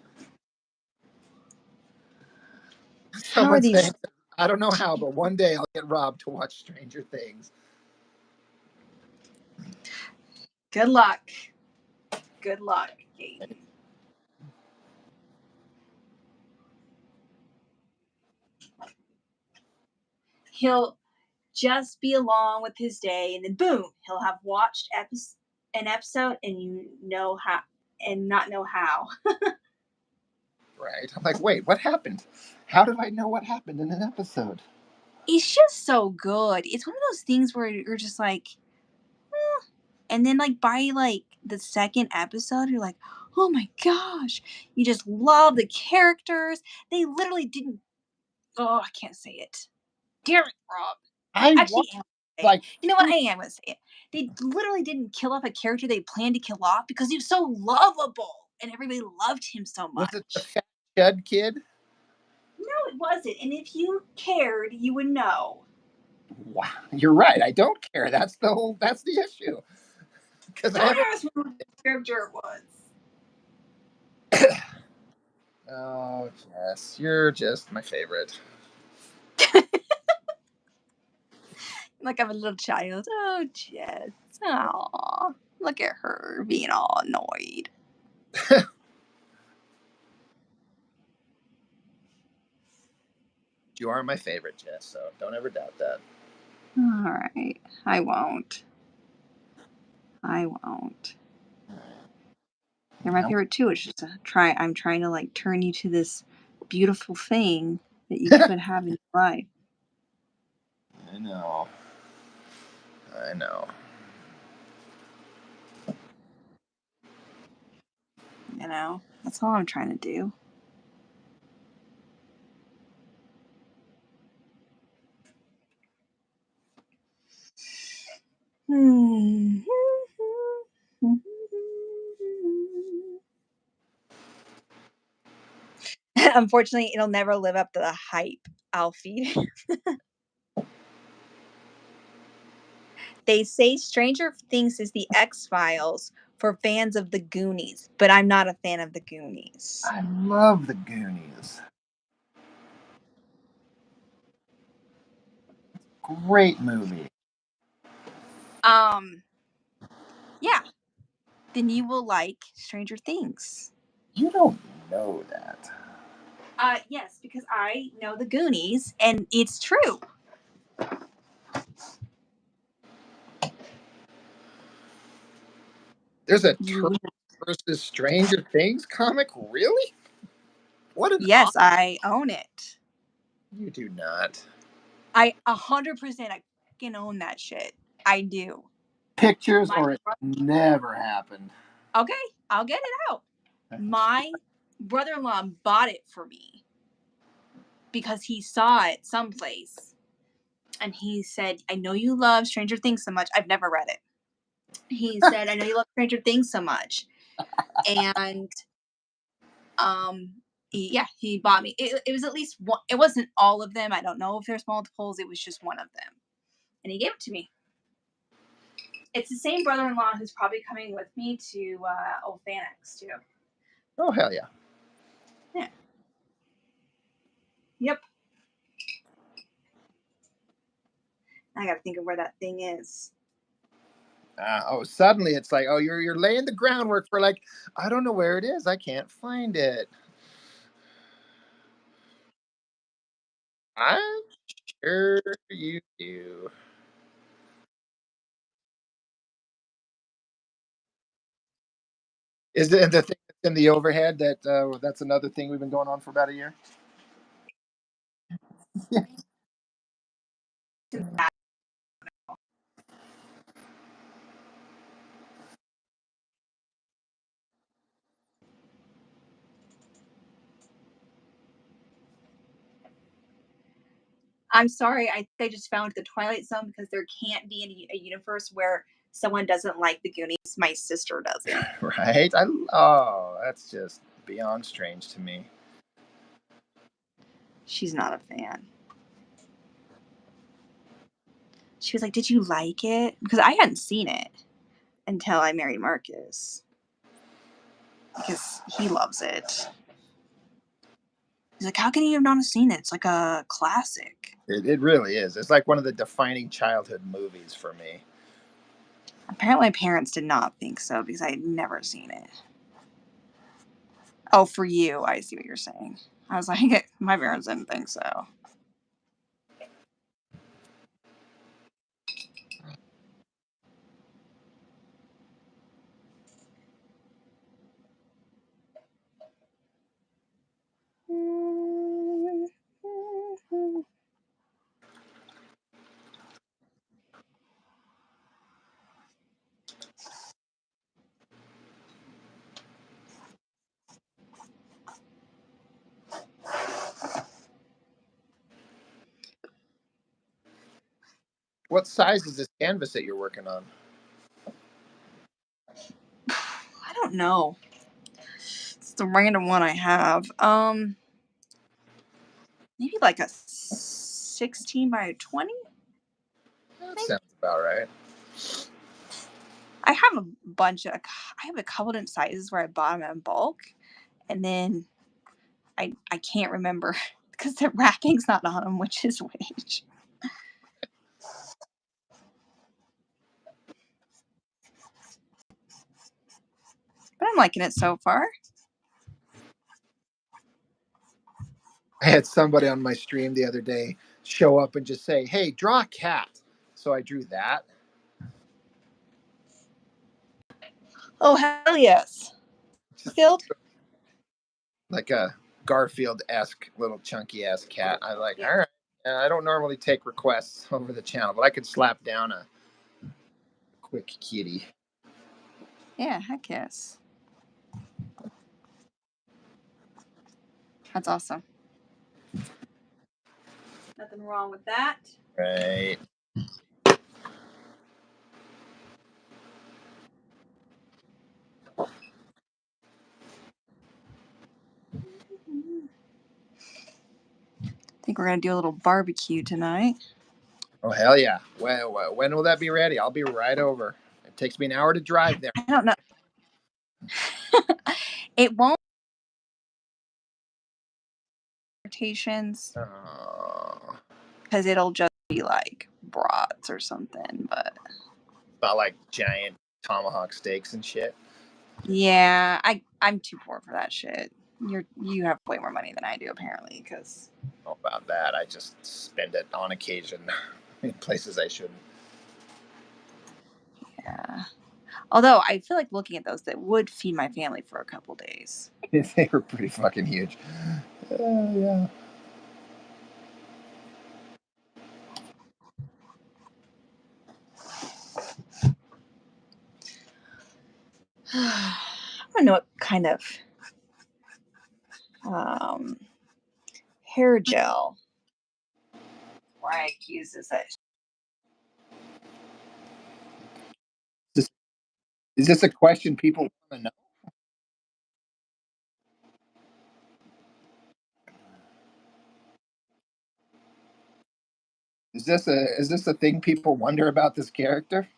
are Someone's these? saying, I don't know how, but one day I'll get Rob to watch Stranger Things. Good luck. Good luck, Katie. He'll just be along with his day, and then boom, he'll have watched an episode, and you know how, and not know how. Right? I'm like, wait, what happened? How did I know what happened in an episode? It's just so good. It's one of those things where you're just like, and then like by like the second episode, you're like, oh my gosh, you just love the characters. They literally didn't. Oh, I can't say it. Damn it, Rob. I Actually, watched am gonna say it. like You know what? I am gonna say it. They literally didn't kill off a character they planned to kill off because he was so lovable and everybody loved him so was it the much. fat chud kid? No, it wasn't. And if you cared, you would know. Wow, you're right. I don't care. That's the issue. Because I Don't haven't. ask me what the scripture was. Oh, Jess, you're just my favorite. Like I'm a little child. Oh, Jess. Oh, look at her being all annoyed. You are my favorite, Jess. So don't ever doubt that. All right. I won't. I won't. They're my favorite too. It's just I'm trying to like turn you to this beautiful thing that you could have in your life. I know. I know. You know, that's all I'm trying to do. Unfortunately, it'll never live up to the hype, Alfie. They say Stranger Things is the X Files for fans of the Goonies, but I'm not a fan of the Goonies. I love the Goonies. Great movie. Yeah. Then you will like Stranger Things. You don't know that. Yes, because I know the Goonies, and it's true. There's a You, Turtles versus Stranger Things comic? Really? What an yes, I own it. You do not. I 100% I can own that shit. I do. Pictures My or it never happened. Okay, I'll get it out. My brother-in-law bought it for me because he saw it someplace, and he said, "I know you love Stranger Things so much." I've never read it. He said, "I know you love Stranger Things so much," and um, he bought me. It was at least one. It wasn't all of them. I don't know if there's multiples. It was just one of them, and he gave it to me. It's the same brother-in-law who's probably coming with me to Old Phoenix too. Oh, hell yeah. Yeah. Yep. I got to think of where that thing is. Suddenly it's like, oh, you're laying the groundwork for like, I don't know where it is. I can't find it. I'm sure you do. Is it the thing that's in the overhead that's another thing we've been going on for about a year? I'm sorry. I think I just found the Twilight Zone because there can't be a universe where someone doesn't like the Goonies. My sister doesn't. Right? Oh, that's just beyond strange to me. She's not a fan. She was like, "Did you like it?" Because I hadn't seen it until I married Marcus because he loves it. He's like, "How can you have not seen it? It's like a classic." It really is. It's like one of the defining childhood movies for me. Apparently, my parents did not think so because I had never seen it. Oh, for you, I see what you're saying. I was like, my parents didn't think so. What size is this canvas that you're working on? I don't know. It's the random one I have. maybe like a 16 by 20. That sounds about right. I have I have a couple different sizes where I bought them in bulk, and then I can't remember because the wrapping's not on them, which is which. But I'm liking it so far. I had somebody on my stream the other day show up and just say, "Hey, draw a cat." So I drew that. Oh hell yes, Just Field. like a Garfield-esque little chunky-ass cat. I like, Yeah. all right. I don't normally take requests over the channel, but I could slap down a quick kitty. Yeah, heck yes. That's awesome. Nothing wrong with that. Right. I think we're gonna do a little barbecue tonight. Oh, hell yeah. Well, when will that be ready? I'll be right over. It takes me an hour to drive there. I don't know. It won't rotations Oh, because it'll just be like brats or something. But about like giant tomahawk steaks and shit. yeah, I'm too poor for that shit. You have way more money than I do apparently because How about that? I just spend it on occasion in places I shouldn't. yeah. Although I feel like looking at those, that would feed my family for a couple days. They were pretty fucking huge. Yeah. I don't know what kind of um, hair gel Rag uses that. Is this a question people want to know? Is this a thing people wonder about this character?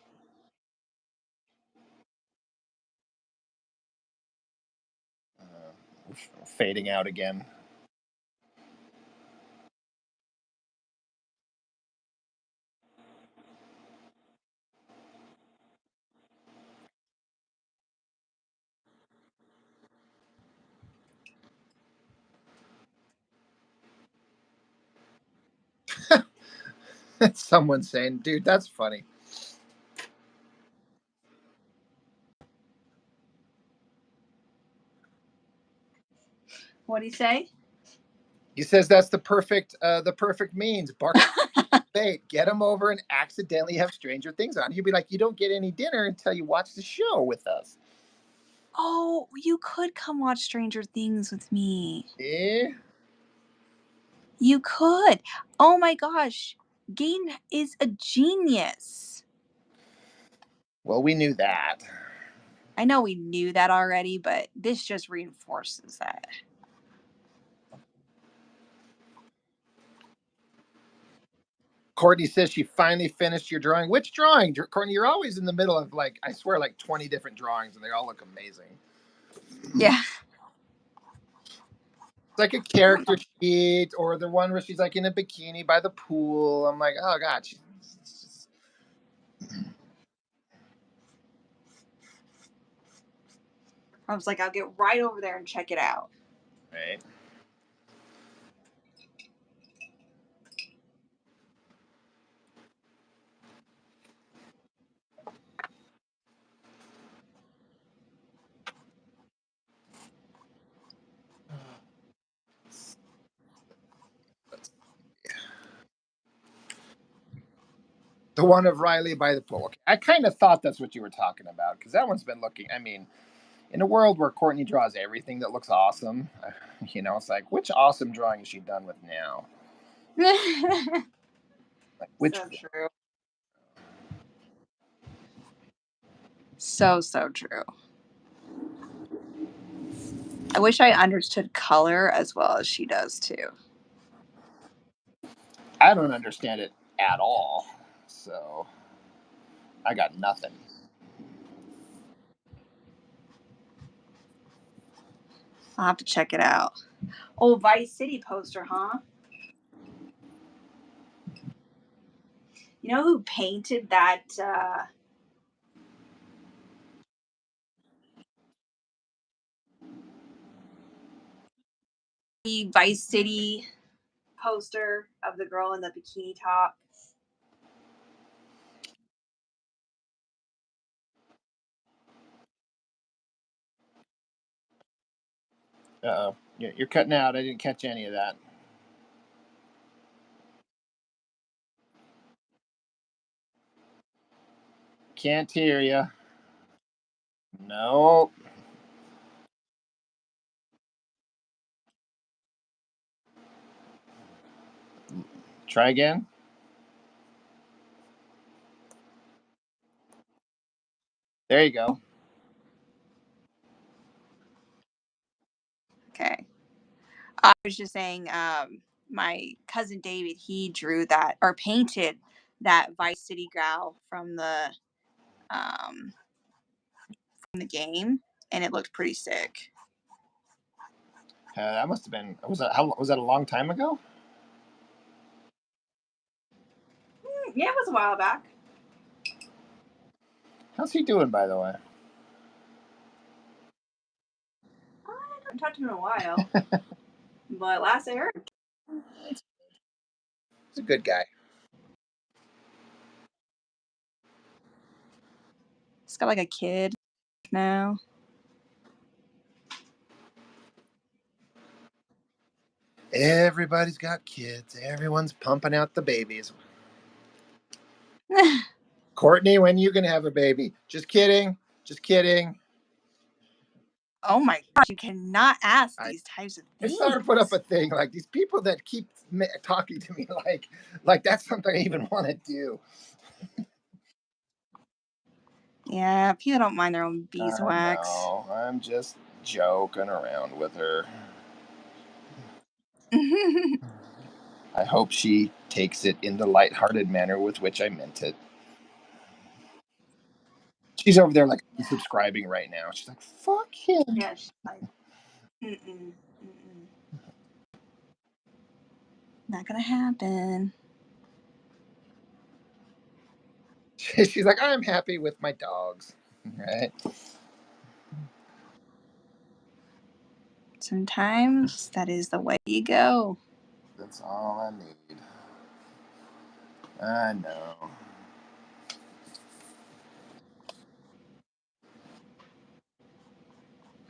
Fading out again. Someone saying, "Dude, that's funny." What do you say? He says that's the perfect means. Bark bait. Get him over and accidentally have Stranger Things on. You'd be like, you don't get any dinner until you watch the show with us. Oh, you could come watch Stranger Things with me. Eh? You could. Oh my gosh. Gaten is a genius. Well, we knew that. I know we knew that already, but this just reinforces that. Courtney says she finally finished your drawing. Which drawing, Courtney? You're always in the middle of like, I swear, like 20 different drawings, and they all look amazing. Yeah. It's like a character sheet, or the one where she's like in a bikini by the pool. I'm like, oh god, I was like, I'll get right over there and check it out. right. The one of Riley by the pool. Okay. I kind of thought that's what you were talking about because that one's been looking. I mean, in a world where Courtney draws everything that looks awesome, it's like, which awesome drawing is she done with now? Like, which So true. So true. I wish I understood color as well as she does too. I don't understand it at all. So I got nothing. I'll have to check it out. Oh, Vice City poster, huh? You know who painted that? The Vice City poster of the girl in the bikini top. Uh-oh. You're cutting out. I didn't catch any of that. Can't hear you. No. Try again. There you go. Okay. I was just saying, my cousin David, he drew that or painted that Vice City gal from the game, and it looked pretty sick. That must have been. Was that a long time ago? Yeah, it was a while back. How's he doing, by the way? I haven't talked to him in a while, but last I heard, He's a good guy. he's got like a kid now. Everybody's got kids. Everyone's pumping out the babies. Courtney, when are you gonna have a baby? Just kidding. Just kidding. Oh my gosh, you cannot ask I these types of I things. started to put up a thing like these people that keep talking to me like that's something I even want to do. Yeah, people don't mind their own beeswax. No, I'm just joking around with her. I hope she takes it in the lighthearted manner with which I meant it. She's over there like subscribing right now. She's like, "Fuck him." Yeah, she's like, mm-mm, mm-mm. Not gonna happen. She's like, "I'm happy with my dogs." Right? Sometimes that is the way you go. That's all I need. I know.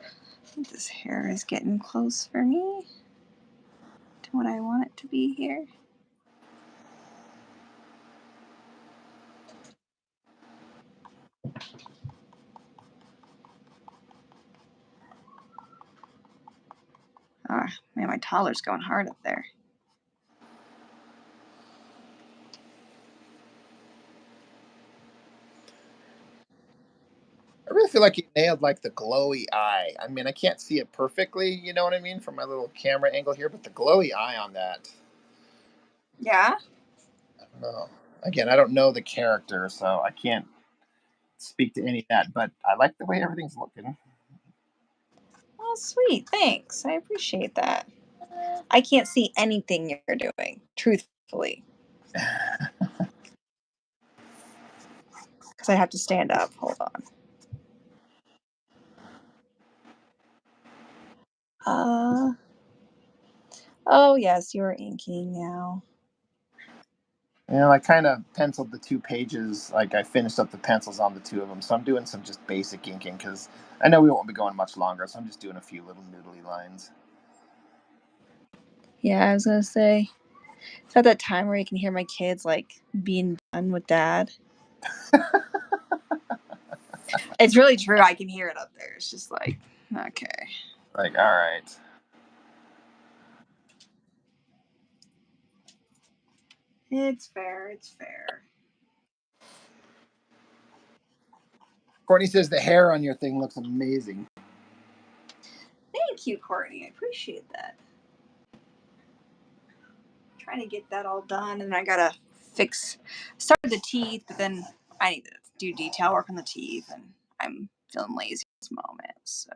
I think this hair is getting close for me to what I want it to be here. Ah, man, my toller's going hard up there. I really feel like you nailed like the glowy eye. I mean, I can't see it perfectly, you know what I mean, from my little camera angle here, but the glowy eye on that. Yeah? I don't know. Again, I don't know the character, so I can't speak to any of that, but I like the way everything's looking. Oh, sweet. Thanks. I appreciate that. I can't see anything you're doing, truthfully, because I have to stand up. Hold on. Uh, oh, yes, you're inking now. You know, I kind of penciled the 2 pages, like I finished up the pencils on the two of them, so I'm doing some just basic inking because I know we won't be going much longer, so I'm just doing a few little noodly lines. Yeah, I was going to say, it's at that time where you can hear my kids, like, being done with dad. It's really true. I can hear it up there. It's just like, okay. Like, all right. It's fair. It's fair. Courtney says the hair on your thing looks amazing. Thank you, Courtney. I appreciate that. trying to get that all done, and I gotta start the teeth, but then I need to do detail work on the teeth, and I'm feeling lazy at this moment. So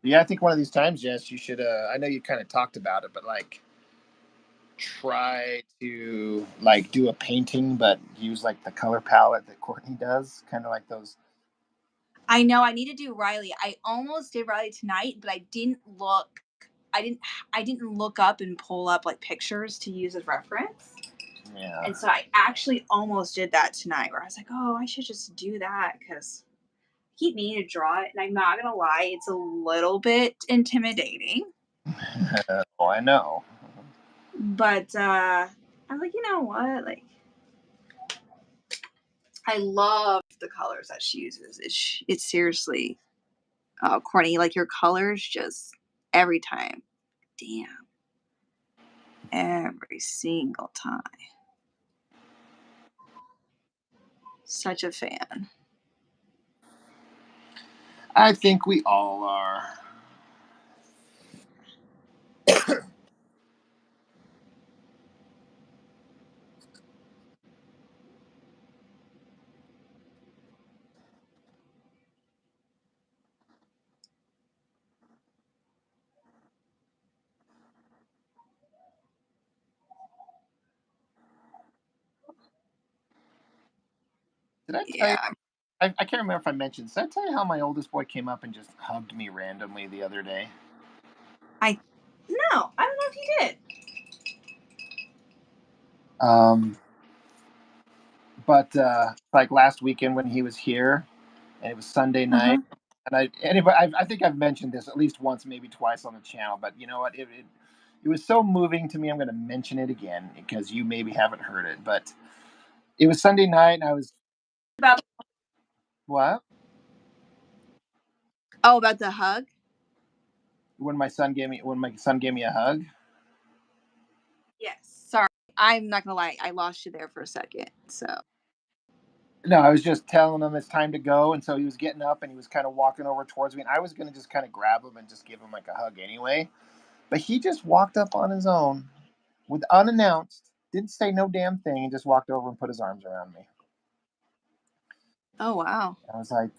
Yeah, I think one of these times, Jess, you should. I know you kind of talked about it, but like try to like do a painting, but use like the color palette that Courtney does, kind of like those. I know I need to do Riley. I almost did Riley tonight, but I didn't look. I didn't look up and pull up like pictures to use as reference. Yeah. And so I actually almost did that tonight, where I was like, oh, I should just do that because I keep meaning to draw it, and I'm not gonna lie, it's a little bit intimidating. Oh, I know. But I was like, you know what? Like, I love the colors that she uses. It's seriously, oh, Courtney, like your colors just every time. Damn, every single time. Such a fan. I think we all are. Did I tell you? Yeah, I can't remember if I mentioned. Did I tell you how my oldest boy came up and just hugged me randomly the other day? I no, I don't know if you did. Um, but like last weekend when he was here, and it was Sunday Uh night, huh. and I think I've mentioned this at least once, maybe twice on the channel. But you know what? It was so moving to me. I'm going to mention it again because you maybe haven't heard it. But it was Sunday night, and I was About what? about the hug. When my son gave me a hug. Yes. Sorry, I'm not gonna lie. I lost you there for a second. So. No, I was just telling him it's time to go, and so he was getting up and he was kind of walking over towards me, and I was going to just kind of grab him and just give him like a hug anyway. But he just walked up on his own, with unannounced, didn't say no damn thing, and just walked over and put his arms around me. Oh wow. I was like,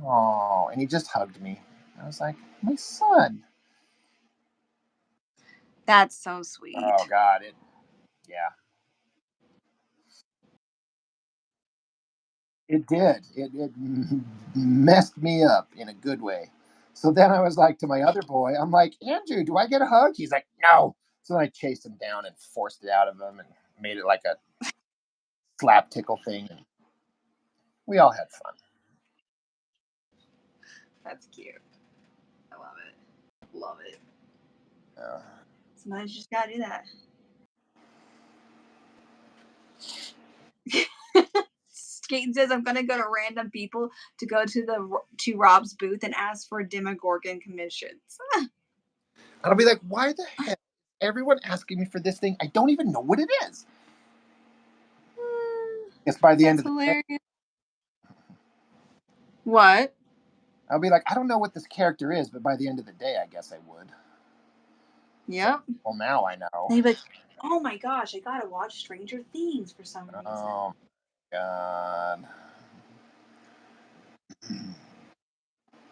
oh, and he just hugged me. I was like, my son. That's so Oh sweet. God, yeah, it did. It messed me up in a good way. So then I was like to my other boy, I'm like, Andrew, do I get a hug? He's like, no. So I chased him down and forced it out of him and made it like a slap tickle thing. And we all had fun. That's cute. I love it. Love it. Uh, Sometimes you just gotta do that. Skaten says I'm gonna go to random people to go to Rob's booth and ask for Demogorgon commissions. I'll be like, why the hell is everyone asking me for this thing? I don't even know what it is. It's by the end That's of the day. hilarious. What? I'll be like, I don't know what this character is, but by the end of the day, I guess I would. So, Yep. well, now I know. They'd be like, oh my gosh, I gotta watch Stranger Things for some reason. Oh, God.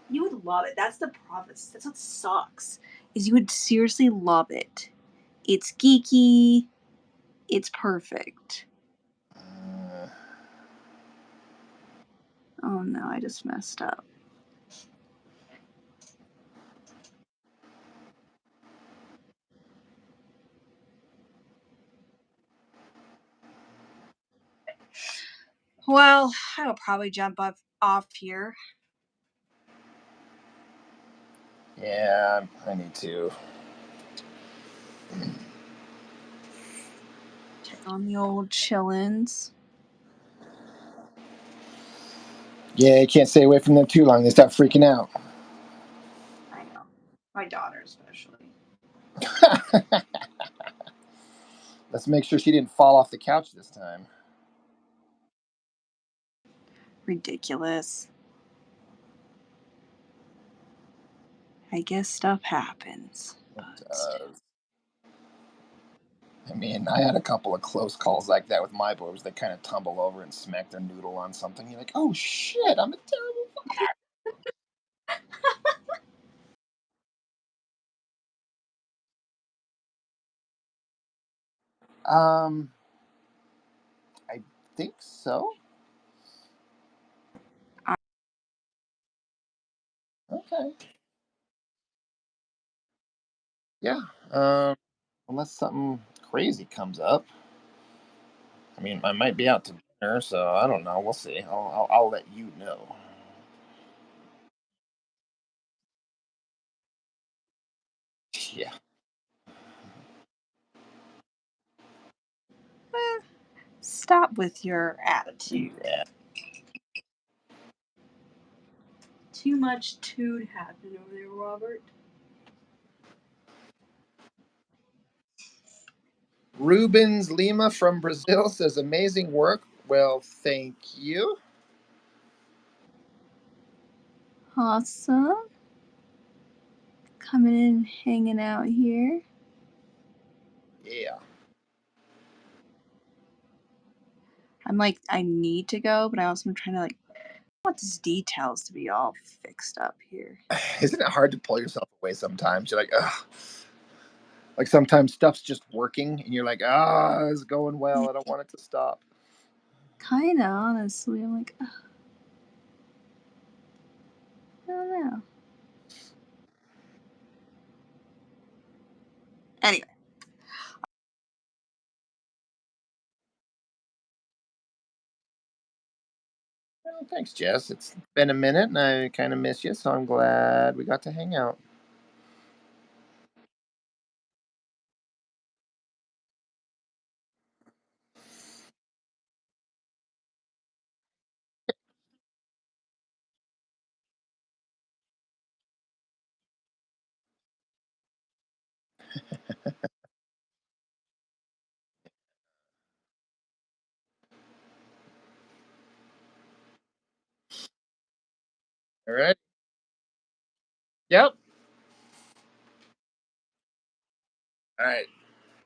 You would love it. That's the promise. That's what sucks. Is you would seriously love it. It's geeky. It's perfect. Uh, Oh no, I just messed up. Well, I will probably jump up off here. yeah, I need to. Check on the old chillins. Yeah, you can't stay away from them too long. They start freaking out. I know. My daughter especially. Let's make sure she didn't fall off the couch this time. Ridiculous. I guess stuff happens. But I mean, I had a couple of close calls like that with my boys that kind of tumble over and smack their noodle on something. You're like, oh shit, I'm a terrible father. I think so. Okay. Yeah. Unless something crazy comes up. I mean, I might be out to dinner, so I don't know. We'll see. I'll let you know. Yeah. stop with your attitude. Yeah. Too much tood happened over there, Robert. Rubens Lima from Brazil says amazing work. Well, thank you. Awesome. Coming in, hanging out here. Yeah. I'm like, I need to go, but I also am trying to like, I want these details to be all fixed up here. Isn't it hard to pull yourself away sometimes? You're like, ugh. Like sometimes stuff's just working and you're like, it's going well. I don't want it to stop. Kinda, honestly. I'm like, ugh, I don't know. Anyway, Well, thanks, Jess. It's been a minute and I kind of miss you, so I'm glad we got to hang out. All right. Yep. All right.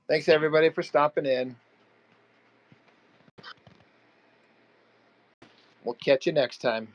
Thanks, everybody, for stopping in. We'll catch you next time.